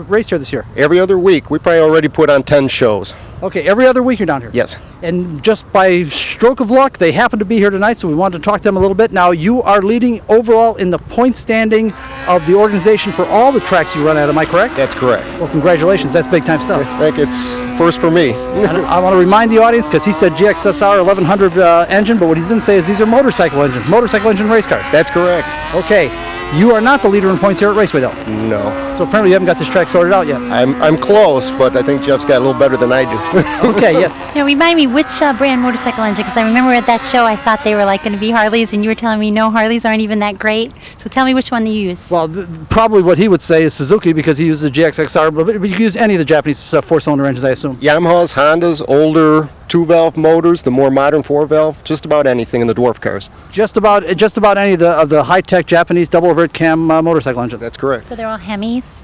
raced here this year? Every other week. We probably already put on 10 shows. Okay, every other week you're down here? Yes. And just by stroke of luck, they happen to be here tonight, so we wanted to talk to them a little bit. Now, you are leading overall in the point standing of the organization for all the tracks you run at, am I correct? That's correct. Well, congratulations, that's big time stuff. I think it's first for me. And I want to remind the audience, because he said GXSR 1100 engine, but what he didn't say is these are motorcycle engines, motorcycle engine race cars. That's correct. Okay, you are not the leader in points here at Raceway, though. No. So apparently you haven't got this track sorted out yet. I'm close, but I think Jeff's got a little better than I do. Okay, yes. Now, remind me which brand motorcycle engine, because I remember at that show I thought they were like going to be Harleys, and you were telling me no, Harleys aren't even that great. So tell me which one you use. Well, probably what he would say is Suzuki because he uses the GXXR, but you can use any of the Japanese four-cylinder engines, I assume. Yamaha's, Honda's, older 2-valve motors, the more modern 4-valve, just about anything in the Dwarf Cars. Just about any of the high-tech Japanese double overt cam motorcycle engines. That's correct. So they're all Hemis?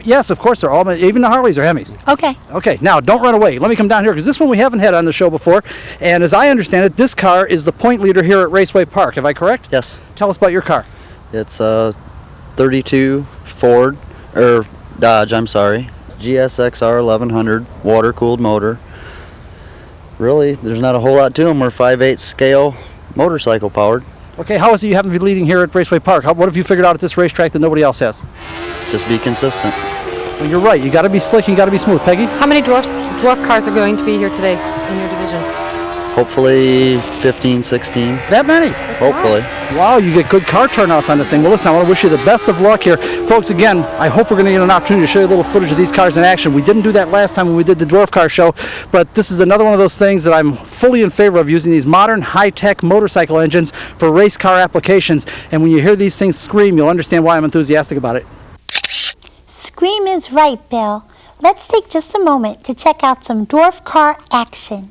Yes, of course they're all. Even the Harleys are Hemis. Okay. Okay, now don't run away. Let me come down here because this one we haven't had on the show before. And as I understand it, this car is the point leader here at Raceway Park. Am I correct? Yes. Tell us about your car. It's a 32 Ford, or Dodge, I'm sorry. GSXR 1100, water-cooled motor. Really, there's not a whole lot to them. We're 5/8 scale motorcycle powered. Okay, how is it you happen to be leading here at Raceway Park? What have you figured out at this racetrack that nobody else has? Just be consistent. Well, you're right. You got to be slick. You got to be smooth. Peggy? How many dwarf cars are going to be here today in your division? Hopefully 15, 16. That many? Hopefully. Wow, you get good car turnouts on this thing. Well, listen, I want to wish you the best of luck here. Folks, again, I hope we're going to get an opportunity to show you a little footage of these cars in action. We didn't do that last time when we did the Dwarf Car show, but this is another one of those things that I'm fully in favor of, using these modern, high-tech motorcycle engines for race car applications. And when you hear these things scream, you'll understand why I'm enthusiastic about it. Scream is right, Bill. Let's take just a moment to check out some Dwarf Car action.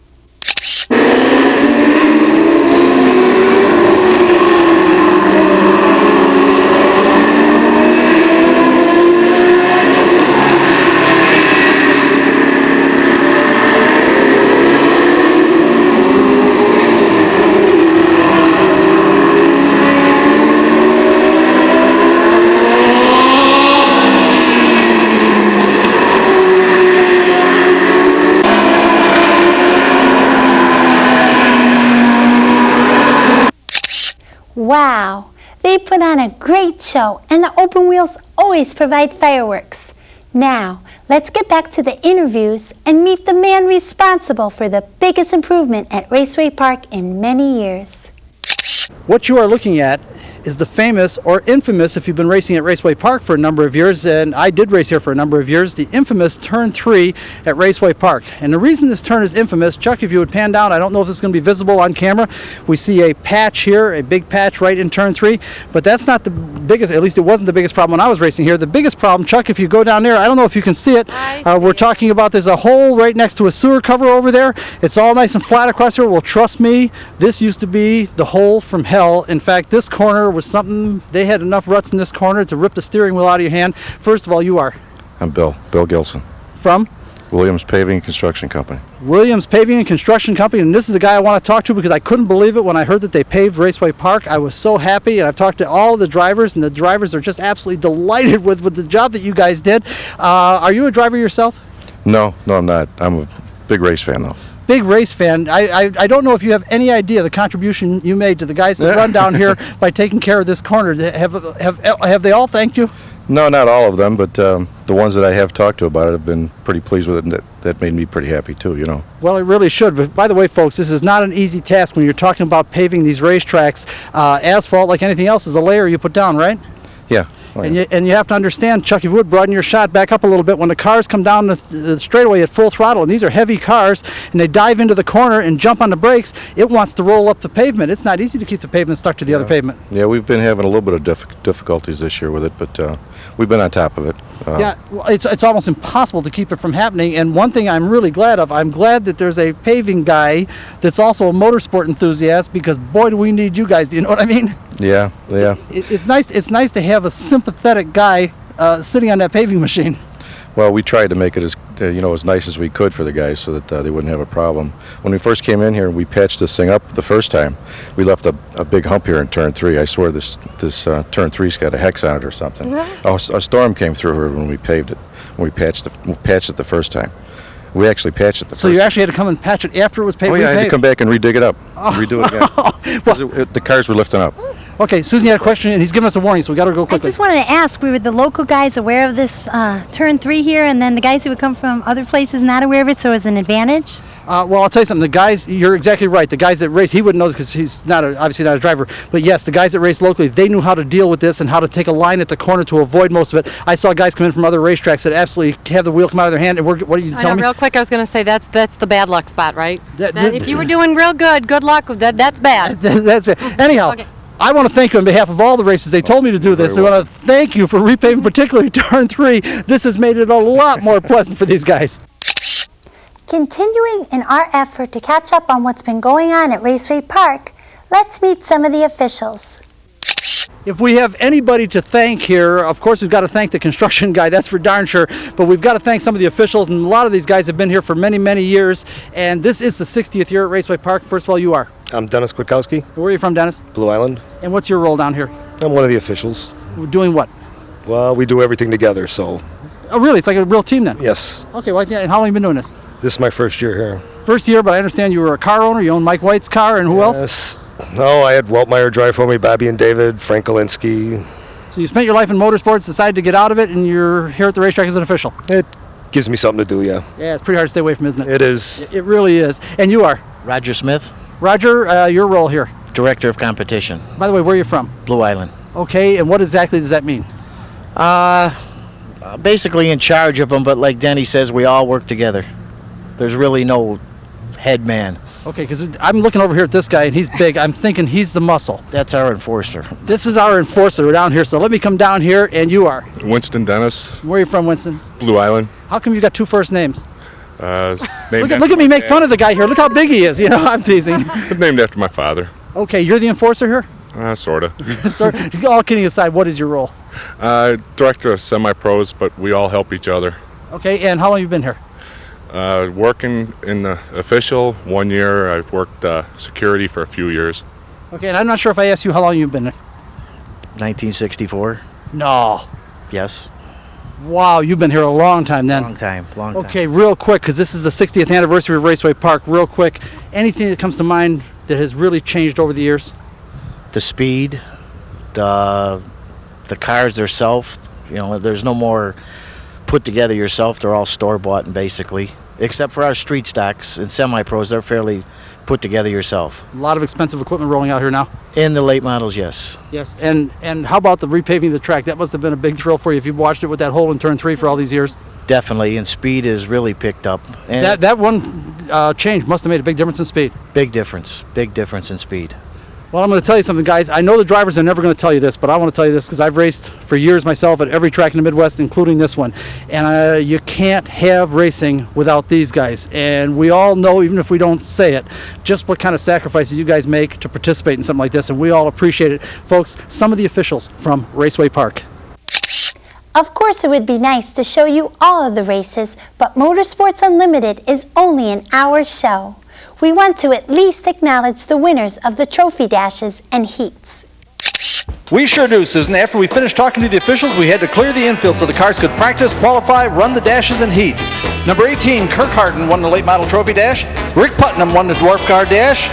Wow, they put on a great show, and the open wheels always provide fireworks. Now, let's get back to the interviews and meet the man responsible for the biggest improvement at Raceway Park in many years. What you are looking at is the famous, or infamous if you've been racing at Raceway Park for a number of years, and I did race here for a number of years, the infamous Turn 3 at Raceway Park. And the reason this turn is infamous, Chuck, if you would pan down, I don't know if this is going to be visible on camera. We see a patch here, a big patch right in Turn 3, but that's not the biggest, at least it wasn't the biggest problem when I was racing here. The biggest problem, Chuck, if you go down there, I don't know if you can see it, we're talking about there's a hole right next to a sewer cover over there. It's all nice and flat across here. Well, trust me, this used to be the hole from hell. In fact, this corner was something, they had enough ruts in this corner to rip the steering wheel out of your hand. First of all, you are? I'm Bill Gilson. From? Williams Paving and Construction Company. Williams Paving and Construction Company, and this is the guy I want to talk to because I couldn't believe it when I heard that they paved Raceway Park. I was so happy, and I've talked to all of the drivers, and the drivers are just absolutely delighted with the job that you guys did. Are you a driver yourself? No, I'm not. I'm a big race fan, though. Big race fan. I don't know if you have any idea the contribution you made to the guys that run down here by taking care of this corner. Have they all thanked you? No, not all of them, but the ones that I have talked to about it have been pretty pleased with it, and that made me pretty happy too, you know. Well, it really should. But by the way, folks, this is not an easy task when you're talking about paving these racetracks. Asphalt, like anything else, is a layer you put down, right? Yeah. Oh, yeah. And you have to understand, Chuck, if you would broaden your shot back up a little bit, when the cars come down the straightaway at full throttle, and these are heavy cars, and they dive into the corner and jump on the brakes, it wants to roll up the pavement. It's not easy to keep the pavement stuck to the other pavement. Yeah, we've been having a little bit of difficulties this year with it, but we've been on top of it. Yeah, well, it's almost impossible to keep it from happening, and one thing I'm really glad of, I'm glad that there's a paving guy that's also a motorsport enthusiast, because boy do we need you guys, do you know what I mean? Yeah. It's nice to have a sympathetic guy sitting on that paving machine. Well, we tried to make it as nice as we could for the guys so that they wouldn't have a problem. When we first came in here, we patched this thing up the first time. We left a big hump here in Turn 3. I swear this Turn 3's got a hex on it or something. A storm came through here when we paved it. When we patched it the first time. We actually patched it the first time. So you actually had to come and patch it after it was paved? Oh yeah, I had to come back and redig it up, redo it again. Well, the cars were lifting up. Okay, Susan had a question, and he's giving us a warning, so we got to go quickly. I just wanted to ask, were the local guys aware of this Turn 3 here, and then the guys who would come from other places not aware of it, so it's an advantage? Well, I'll tell you something. The guys, you're exactly right. The guys that race, he wouldn't know this because he's obviously not a driver. But yes, the guys that race locally, they knew how to deal with this and how to take a line at the corner to avoid most of it. I saw guys come in from other racetracks that absolutely have the wheel come out of their hand. And what are you telling me? Real quick, I was going to say that's the bad luck spot, right? If you were doing real good luck. That's bad. That's bad. Anyhow. Okay. I want to thank you on behalf of all the races. They told me to do this. I want to thank you for repaving, particularly turn 3. This has made it a lot more pleasant for these guys. Continuing in our effort to catch up on what's been going on at Raceway Park, let's meet some of the officials. If we have anybody to thank here, of course we've got to thank the construction guy, that's for darn sure, but we've got to thank some of the officials, and a lot of these guys have been here for many, many years, and this is the 60th year at Raceway Park. First of all, you are? I'm Dennis Kwiatkowski. Where are you from, Dennis? Blue Island. And what's your role down here? I'm one of the officials. Doing what? Well, we do everything together, so. Oh, really? It's like a real team then? Yes. Okay, well, yeah, and how long have you been doing this? This is my first year here. First year, but I understand you were a car owner. You owned Mike White's car, and who else? Yes. No, I had Weltmeyer drive for me, Bobby and David, Frank Galinsky. So you spent your life in motorsports, decided to get out of it, and you're here at the racetrack as an official. It gives me something to do, yeah. Yeah, it's pretty hard to stay away from, isn't it? It is. It really is. And you are? Roger Smith, Roger, your role here? Director of Competition. By the way, where are you from? Blue Island. Okay, and what exactly does that mean? Basically in charge of them, but like Denny says, we all work together. There's really no head man. Okay, because I'm looking over here at this guy, and he's big. I'm thinking he's the muscle. That's our enforcer. This is our enforcer down here, so let me come down here, and you are? Winston Dennis. Where are you from, Winston? Blue Island. How come you got 2 first names? Look Look at me make fun of the guy here. Look how big he is. You know, I'm teasing. Named after my father. Okay, you're the enforcer here? Sort of. Sorry, all kidding aside, what is your role? Director of semi-pros, but we all help each other. Okay, and how long have you been here? Working in the official 1 year. I've worked security for a few years. Okay, and I'm not sure if I asked you how long you've been here. 1964. No. Yes. Wow, you've been here a long time then. Long time. Okay, real quick, because this is the 60th anniversary of Raceway Park. Real quick, anything that comes to mind that has really changed over the years? The speed, the cars themselves. You know, there's no more put together yourself. They're all store-bought, and basically, except for our street stocks and semi-pros, they're fairly put together yourself. A lot of expensive equipment rolling out here now. In the late models, yes. Yes, and how about the repaving the track? That must have been a big thrill for you if you've watched it with that hole in turn 3 for all these years. Definitely, and speed is really picked up. And that one change must have made a big difference in speed. Big difference in speed. Well, I'm going to tell you something, guys. I know the drivers are never going to tell you this, but I want to tell you this because I've raced for years myself at every track in the Midwest, including this one. And you can't have racing without these guys. And we all know, even if we don't say it, just what kind of sacrifices you guys make to participate in something like this. And we all appreciate it. Folks, some of the officials from Raceway Park. Of course, it would be nice to show you all of the races, but Motorsports Unlimited is only an hour show. We want to at least acknowledge the winners of the trophy dashes and heats. We sure do, Susan. After we finished talking to the officials, we had to clear the infield so the cars could practice, qualify, run the dashes and heats. Number 18, Kirk Harden won the late model trophy dash. Rick Putnam won the Dwarf Car dash.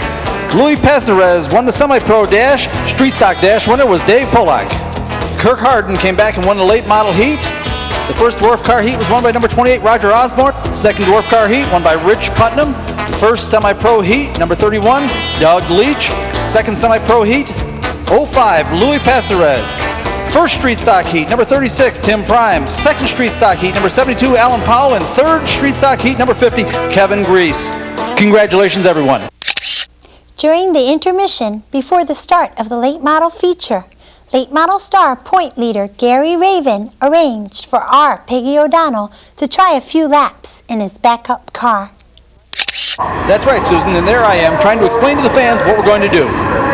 Louis Pesnerez won the semi-pro dash. Street stock dash winner was Dave Polak. Kirk Harden came back and won the late model heat. The first Dwarf Car heat was won by number 28, Roger Osborne. Second Dwarf Car heat won by Rich Putnam. First semi-pro heat, number 31, Doug Leach. Second semi-pro heat, 05, Louis Pesnerez. First street stock heat, number 36, Tim Prime. Second street stock heat, number 72, Alan Powell. And third street stock heat, number 50, Kevin Grease. Congratulations, everyone. During the intermission, before the start of the late model feature, late model star point leader Gary Raven arranged for our Peggy O'Donnell to try a few laps in his backup car. That's right, Susan, and there I am trying to explain to the fans what we're going to do.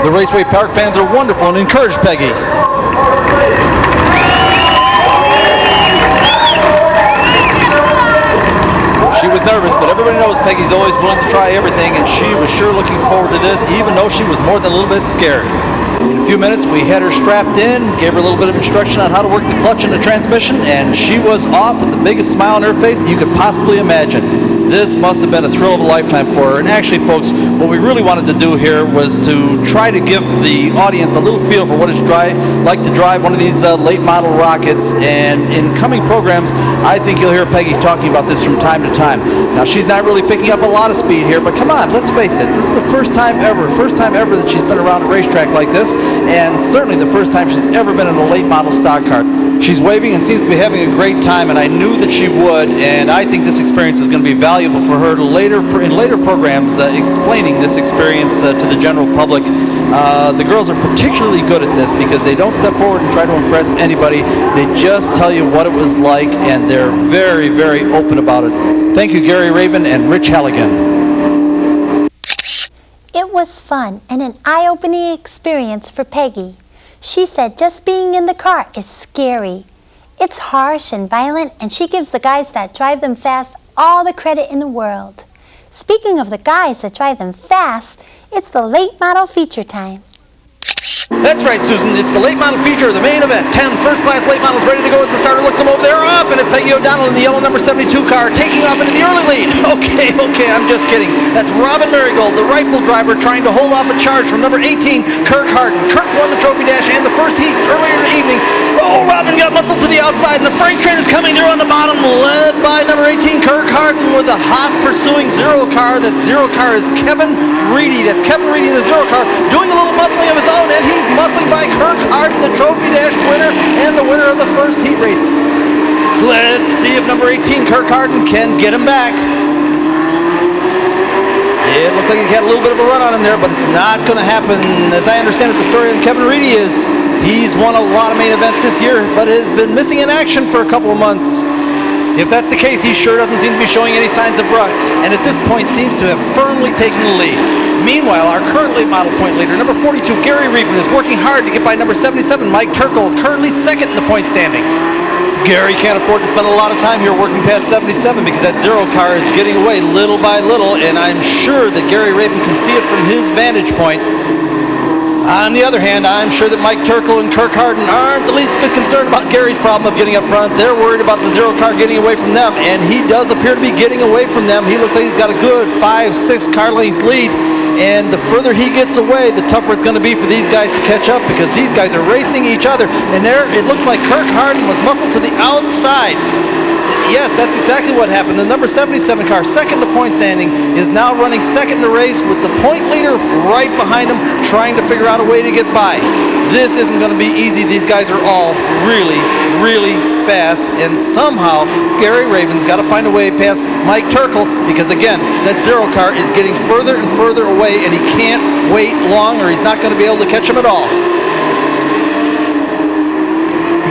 The Raceway Park fans are wonderful and encourage Peggy. She was nervous, but everybody knows Peggy's always willing to try everything, and she was sure looking forward to this, even though she was more than a little bit scared. In a few minutes, we had her strapped in, gave her a little bit of instruction on how to work the clutch and the transmission, and she was off with the biggest smile on her face that you could possibly imagine. This must have been a thrill of a lifetime for her. And actually, folks, what we really wanted to do here was to try to give the audience a little feel for what it's like to drive one of these late model rockets. And in coming programs, I think you'll hear Peggy talking about this from time to time. Now, she's not really picking up a lot of speed here, but come on, let's face it. This is the first time ever that she's been around a racetrack like this, and certainly the first time she's ever been in a late model stock car. She's waving and seems to be having a great time, and I knew that she would, and I think this experience is going to be valuable for her in later programs, explaining this experience to the general public. The girls are particularly good at this because they don't step forward and try to impress anybody. They just tell you what it was like, and they're very, very open about it. Thank you, Gary Raven and Rich Halligan. It was fun and an eye-opening experience for Peggy. She said just being in the car is scary. It's harsh and violent, and she gives the guys that drive them fast all the credit in the world. Speaking of the guys that drive them fast, it's the late model feature time. That's right, Susan. It's the late model feature of the main event. 10 first-class late models ready to go as the starter looks them over there. Off, and it's Peggy O'Donnell in the yellow number 72 car taking off into the early lead. Okay, I'm just kidding. That's Robin Marigold, the rifle driver, trying to hold off a charge from number 18, Kirk Harden. Kirk won the trophy dash and the first heat earlier in the evening. Oh, Robin got muscle to the outside, and the freight train is coming through on the bottom, led by number 18, Kirk Harden, with a hot pursuing zero car. That zero car is Kevin Reedy. That's Kevin Reedy in the zero car, doing a little muscling of his own, and he's muscling by Kirk Harden, the trophy dash winner and the winner of the first heat race. Let's see if number 18, Kirk Harden, can get him back. It looks like he had a little bit of a run on him there, but it's not going to happen. As I understand it, the story of Kevin Reedy is he's won a lot of main events this year, but has been missing in action for a couple of months. If that's the case, he sure doesn't seem to be showing any signs of rust, and at this point seems to have firmly taken the lead. Meanwhile, our current late model point leader, number 42, Gary Reven, is working hard to get by number 77, Mike Terkel, currently second in the point standing. Gary can't afford to spend a lot of time here working past 77 because that zero car is getting away little by little, and I'm sure that Gary Raven can see it from his vantage point. On the other hand, I'm sure that Mike Terkel and Kirk Harden aren't the least bit concerned about Gary's problem of getting up front. They're worried about the zero car getting away from them, and he does appear to be getting away from them. He looks like he's got a good 5-6 car length lead, and the further he gets away, the tougher it's going to be for these guys to catch up because these guys are racing each other. And there, it looks like Kirk Harden was muscled to the outside. Yes, that's exactly what happened. The number 77 car, second to point standing, is now running second in the race with the point leader right behind him, trying to figure out a way to get by. This isn't going to be easy. These guys are all really, really fast, and somehow Gary Raven's got to find a way past Mike Terkel because, again, that zero car is getting further and further away, and he can't wait long or he's not going to be able to catch him at all.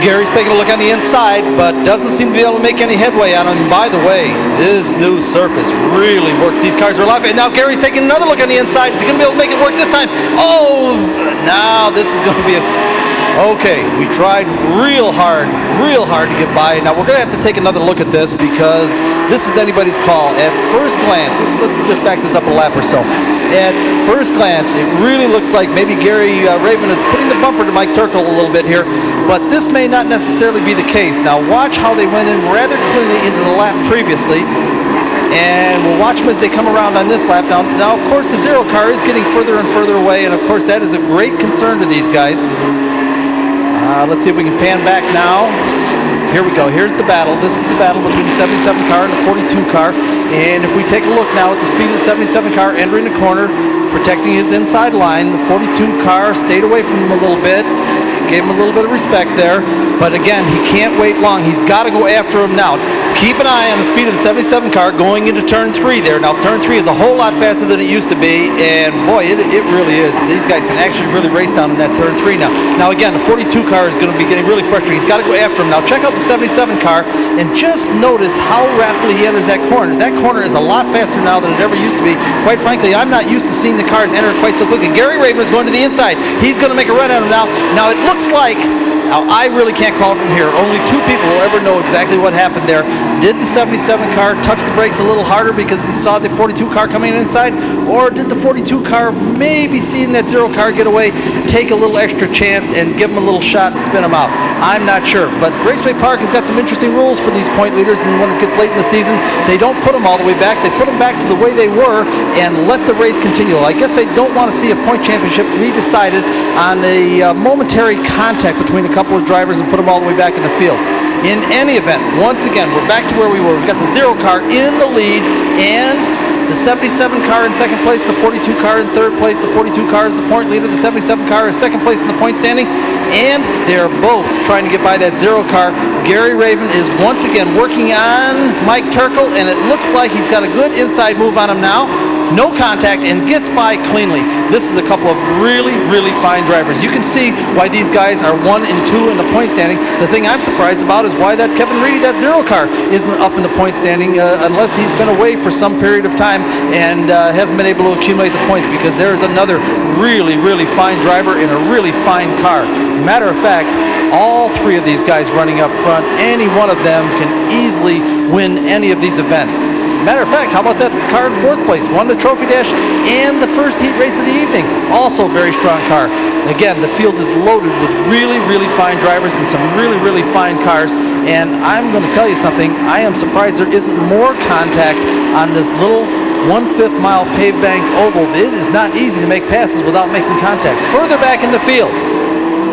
Gary's taking a look on the inside, but doesn't seem to be able to make any headway on him. By the way, this new surface really works. These cars are alive. And now Gary's taking another look on the inside. Is he going to be able to make it work this time? Oh, now this is going to be okay, we tried real hard to get by. Now we're going to have to take another look at this because this is anybody's call. At first glance, let's just back this up a lap or so. At first glance, it really looks like maybe Gary Raven is putting the bumper to Mike Terkel a little bit here, but this may not necessarily be the case. Now watch how they went in rather cleanly into the lap previously, and we'll watch them as they come around on this lap. Now of course, the zero car is getting further and further away, and of course that is a great concern to these guys. Let's see if we can pan back now. Here we go. Here's the battle. This is the battle between the 77 car and the 42 car. And if we take a look now at the speed of the 77 car entering the corner, protecting his inside line, the 42 car stayed away from him a little bit, gave him a little bit of respect there. But again, he can't wait long. He's got to go after him now. Keep an eye on the speed of the 77 car going into turn 3 there. Now, turn 3 is a whole lot faster than it used to be, and boy, it really is. These guys can actually really race down in that turn 3 now. Now, again, the 42 car is going to be getting really frustrating. He's got to go after him. Now, check out the 77 car, and just notice how rapidly he enters that corner. That corner is a lot faster now than it ever used to be. Quite frankly, I'm not used to seeing the cars enter quite so quickly. Gary Raven is going to the inside. He's going to make a run at him now. Now, it looks like Now, I really can't call it from here. Only two people will ever know exactly what happened there. Did the 77 car touch the brakes a little harder because he saw the 42 car coming inside? Or did the 42 car, maybe seeing that 0 car get away, take a little extra chance and give him a little shot and spin him out? I'm not sure. But Raceway Park has got some interesting rules for these point leaders, and when it gets late in the season, they don't put them all the way back. They put them back to the way they were and let the race continue. I guess they don't want to see a point championship redecided on a momentary contact between a couple of drivers and put them all the way back in the field. In any event, once again, we're back to where we were. We've got the 0 car in the lead, and the 77 car in second place, the 42 car in third place. The 42 car is the point leader. The 77 car is second place in the point standing, and they're both trying to get by that 0 car. Gary Raven is once again working on Mike Terkel, and it looks like he's got a good inside move on him now. No contact, and gets by cleanly. This is a couple of really, really fine drivers. You can see why these guys are 1 and 2 in the point standing. The thing I'm surprised about is why that Kevin Reedy, that 0 car, isn't up in the point standing unless he's been away for some period of time and hasn't been able to accumulate the points, because there's another really, really fine driver in a really fine car. Matter of fact, all 3 of these guys running up front, any one of them can easily win any of these events. Matter of fact, how about that car in 4th place? Won the trophy dash and the first heat race of the evening. Also very strong car. Again, the field is loaded with really, really fine drivers and some really, really fine cars. And I'm going to tell you something. I am surprised there isn't more contact on this little 1/5 mile paved banked oval. It is not easy to make passes without making contact. Further back in the field,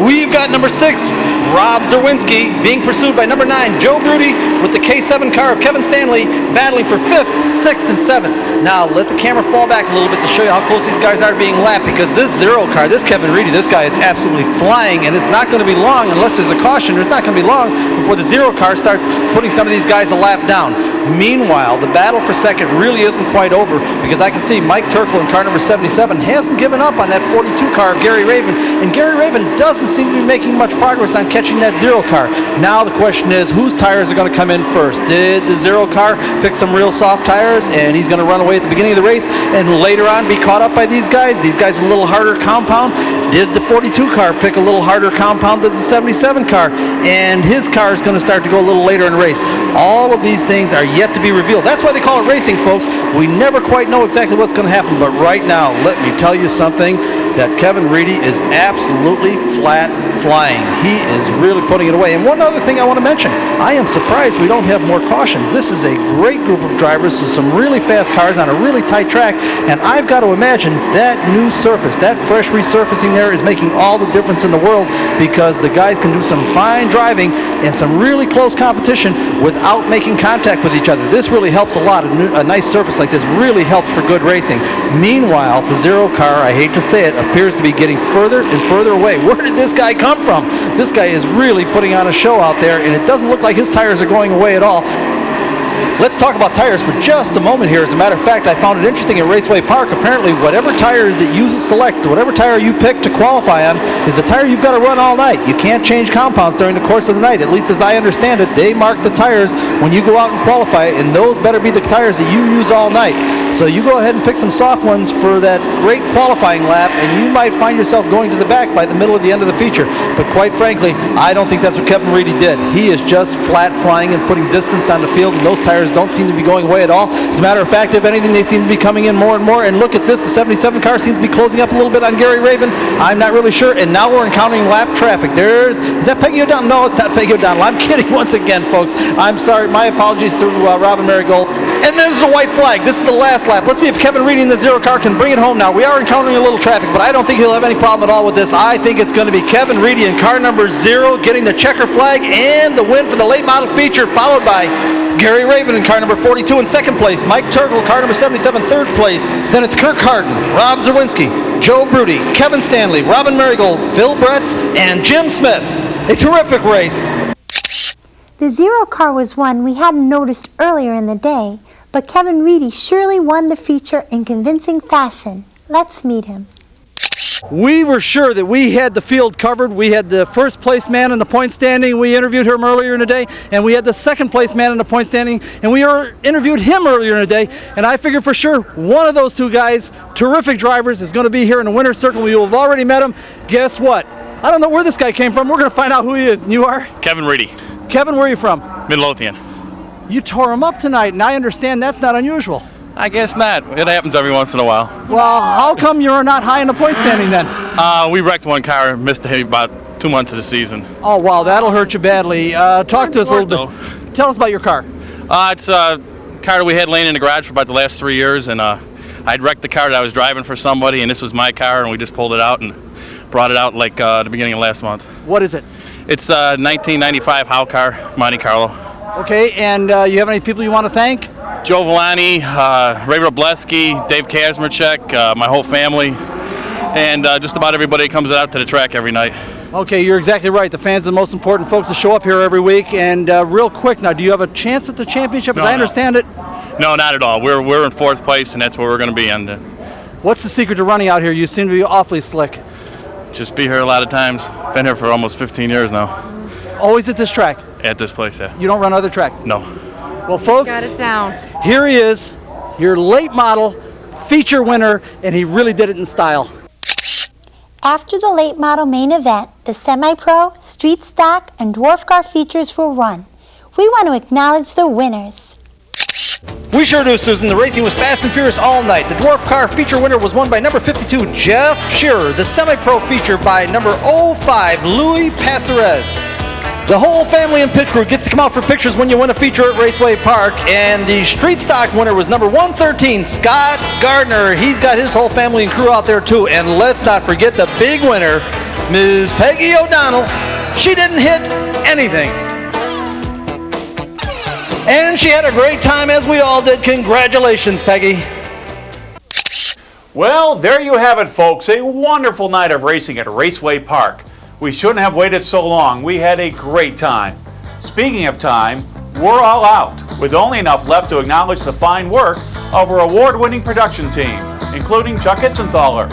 we've got number 6, Rob Zerwinski, being pursued by number 9, Joe Brudy, with the K7 car of Kevin Stanley, battling for 5th, 6th, and 7th. Now, let the camera fall back a little bit to show you how close these guys are being lapped, because this 0 car, this Kevin Reedy, this guy is absolutely flying, and it's not going to be long, unless there's a caution, there's not going to be long before the 0 car starts putting some of these guys a lap down. Meanwhile, the battle for second really isn't quite over, because I can see Mike Terkel in car number 77 hasn't given up on that 42 car of Gary Raven, and Gary Raven doesn't seem to be making much progress on catching that 0 car. Now the question is, whose tires are going to come in first? Did the 0 car pick some real soft tires and he's going to run away at the beginning of the race and later on be caught up by these guys with a little harder compound? Did the 42 car pick a little harder compound than the 77 car, and his car is going to start to go a little later in the race? All of these things are yet to be revealed. That's why they call it racing, folks. We never quite know exactly what's going to happen, but right now, let me tell you something, that Kevin Reedy is absolutely flat flying. He is really putting it away. And one other thing I want to mention, I am surprised we don't have more cautions. This is a great group of drivers with some really fast cars on a really tight track, and I've got to imagine that new surface, that fresh resurfacing there is making all the difference in the world, because the guys can do some fine driving and some really close competition without making contact with each other. This really helps a lot. A nice surface like this really helps for good racing. Meanwhile, the 0 car, I hate to say it, appears to be getting further and further away. Where did this guy come from? This guy is really putting on a show out there, and it doesn't look like his tires are going away at all. Let's talk about tires for just a moment here. As a matter of fact, I found it interesting at Raceway Park. Apparently, whatever tires that you select, whatever tire you pick to qualify on, is the tire you've got to run all night. You can't change compounds during the course of the night. At least as I understand it, they mark the tires when you go out and qualify, and those better be the tires that you use all night. So you go ahead and pick some soft ones for that great qualifying lap, and you might find yourself going to the back by the middle of the end of the feature. But quite frankly, I don't think that's what Kevin Reedy did. He is just flat flying and putting distance on the field, and those tires don't seem to be going away at all. As a matter of fact, if anything, they seem to be coming in more and more. And look at this, the 77 car seems to be closing up a little bit on Gary Raven. I'm not really sure. And now we're encountering lap traffic. Is that Peggy O'Donnell? No, it's not Peggy O'Donnell. I'm kidding once again, folks. I'm sorry. My apologies to Robin Marigold. And there's a white flag. This is the last lap. Let's see if Kevin Reedy in the 0 car can bring it home now. We are encountering a little traffic, but I don't think he'll have any problem at all with this. I think it's going to be Kevin Reedy in car number 0 getting the checker flag and the win for the late model feature, followed by Gary Raven in car number 42 in second place, Mike Terkel, car number 77, third place. Then it's Kirk Harden, Rob Zerwinski, Joe Brudy, Kevin Stanley, Robin Marigold, Phil Bretz, and Jim Smith. A terrific race. The 0 car was one we hadn't noticed earlier in the day, but Kevin Reedy surely won the feature in convincing fashion. Let's meet him. We were sure that we had the field covered. We had the first place man in the point standing. We interviewed him earlier in the day, and we had the second place man in the point standing, and we interviewed him earlier in the day, and I figured for sure one of those two guys, terrific drivers, is going to be here in the winner's circle. You have already met him. Guess what? I don't know where this guy came from. We're going to find out who he is. And you are? Kevin Reedy, Kevin, where are you from? Midlothian. You tore him up tonight, and I understand that's not unusual. I guess not. It happens every once in a while. Well, how come you're not high in the point standing then? We wrecked one car, missed about 2 months of the season. Oh, wow, that'll hurt you badly. Talk to us a little bit. Tell us about your car. It's a car that we had laying in the garage for about the last 3 years, and I'd wrecked the car that I was driving for somebody, and this was my car, and we just pulled it out and brought it out like the beginning of last month. What is it? It's a 1995 Howe car, Monte Carlo. Okay, and you have any people you want to thank? Joe Villani, Ray Robleski, Dave Kazmerchek, my whole family, and just about everybody that comes out to the track every night. Okay, you're exactly right. The fans are the most important folks that show up here every week. And real quick now, do you have a chance at the championship? As I understand it. No, not at all. We're in 4th place, and that's where we're going to be. And what's the secret to running out here? You seem to be awfully slick. Just be here a lot of times. Been here for almost 15 years now. Always at this track? At this place, yeah. You don't run other tracks? No. Well, folks, got it down. Here he is, your late model feature winner, and he really did it in style. After the late model main event, the semi-pro, street stock, and dwarf car features were run. We want to acknowledge the winners. We sure do, Susan. The racing was fast and furious all night. The dwarf car feature winner was won by number 52, Jeff Shearer. The semi-pro feature by number 05, Louis Pastorez. The whole family and pit crew gets to come out for pictures when you win a feature at Raceway Park. And the street stock winner was number 113, Scott Gardner. He's got his whole family and crew out there too. And let's not forget the big winner, Ms. Peggy O'Donnell. She didn't hit anything. And she had a great time, as we all did. Congratulations, Peggy. Well, there you have it, folks. A wonderful night of racing at Raceway Park. We shouldn't have waited so long. We had a great time. Speaking of time, we're all out, with only enough left to acknowledge the fine work of our award-winning production team, including Chuck Hitzenthaler,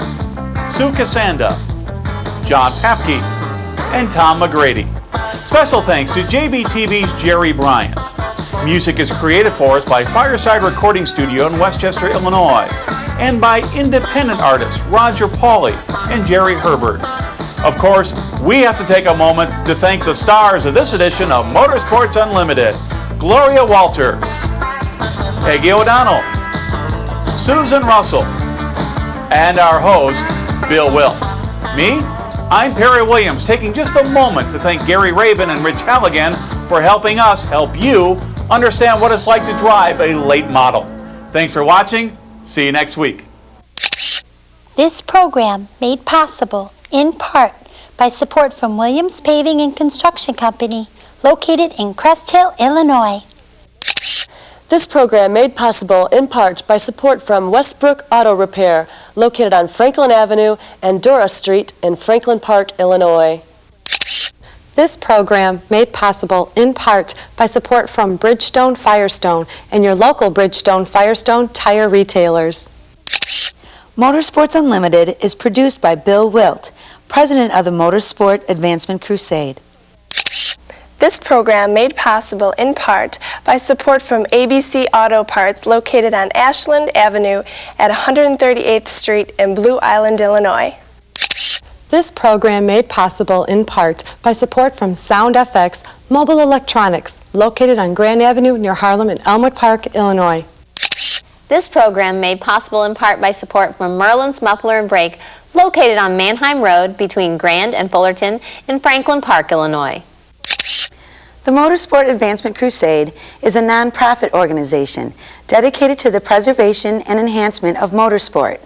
Sue Cassanda, John Papke, and Tom McGrady. Special thanks to JBTV's Jerry Bryant. Music is created for us by Fireside Recording Studio in Westchester, Illinois, and by independent artists Roger Pauley and Jerry Herbert. Of course, we have to take a moment to thank the stars of this edition of Motorsports Unlimited: Gloria Walters, Peggy O'Donnell, Susan Russell, and our host, Bill Wildt. Me? I'm Perry Williams, taking just a moment to thank Gary Raven and Rich Halligan for helping us help you understand what it's like to drive a late model. Thanks for watching. See you next week. This program made possible in part by support from Williams Paving and Construction Company, located in Crest Hill, Illinois. This program made possible in part by support from Westbrook Auto Repair, located on Franklin Avenue and Dora Street in Franklin Park, Illinois. This program made possible in part by support from Bridgestone Firestone and your local Bridgestone Firestone tire retailers. Motorsports Unlimited is produced by Bill Wildt, president of the Motorsport Advancement Crusade. This program made possible in part by support from ABC Auto Parts, located on Ashland Avenue at 138th Street in Blue Island, Illinois. This program made possible in part by support from Sound FX Mobile Electronics, located on Grand Avenue near Harlem in Elmwood Park, Illinois. This program made possible in part by support from Merlin's Muffler and Brake, located on Manheim Road between Grand and Fullerton in Franklin Park, Illinois. The Motorsport Advancement Crusade is a non-profit organization dedicated to the preservation and enhancement of motorsport.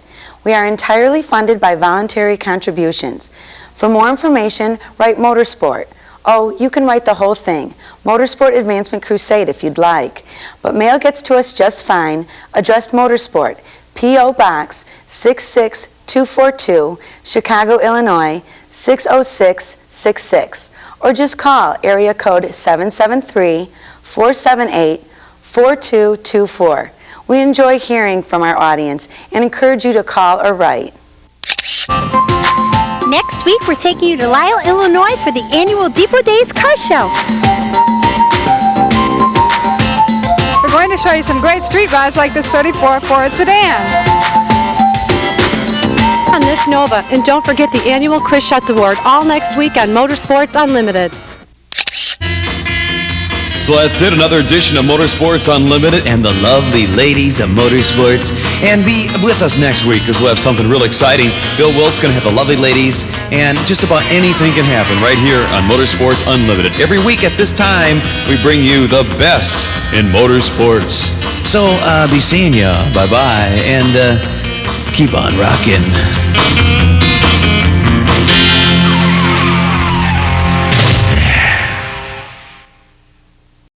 We are entirely funded by voluntary contributions. For more information, write Motorsport. Oh, you can write the whole thing, Motorsport Advancement Crusade, if you'd like. But mail gets to us just fine, addressed Motorsport, P.O. Box 66242, Chicago, Illinois 60666. Or just call area code 773-478-4224. We enjoy hearing from our audience and encourage you to call or write. Next week, we're taking you to Lisle, Illinois for the annual Depot Days Car Show. We're going to show you some great street rides like this 34 Ford sedan. on this Nova, and don't forget the annual Chris Schutz Award all next week on Motorsports Unlimited. So that's it, another edition of Motorsports Unlimited and the lovely ladies of motorsports. And be with us next week because we'll have something real exciting. Bill Wildt's going to have the lovely ladies, and just about anything can happen right here on Motorsports Unlimited. Every week at this time, we bring you the best in motorsports. So be seeing ya. Bye-bye. And keep on rocking.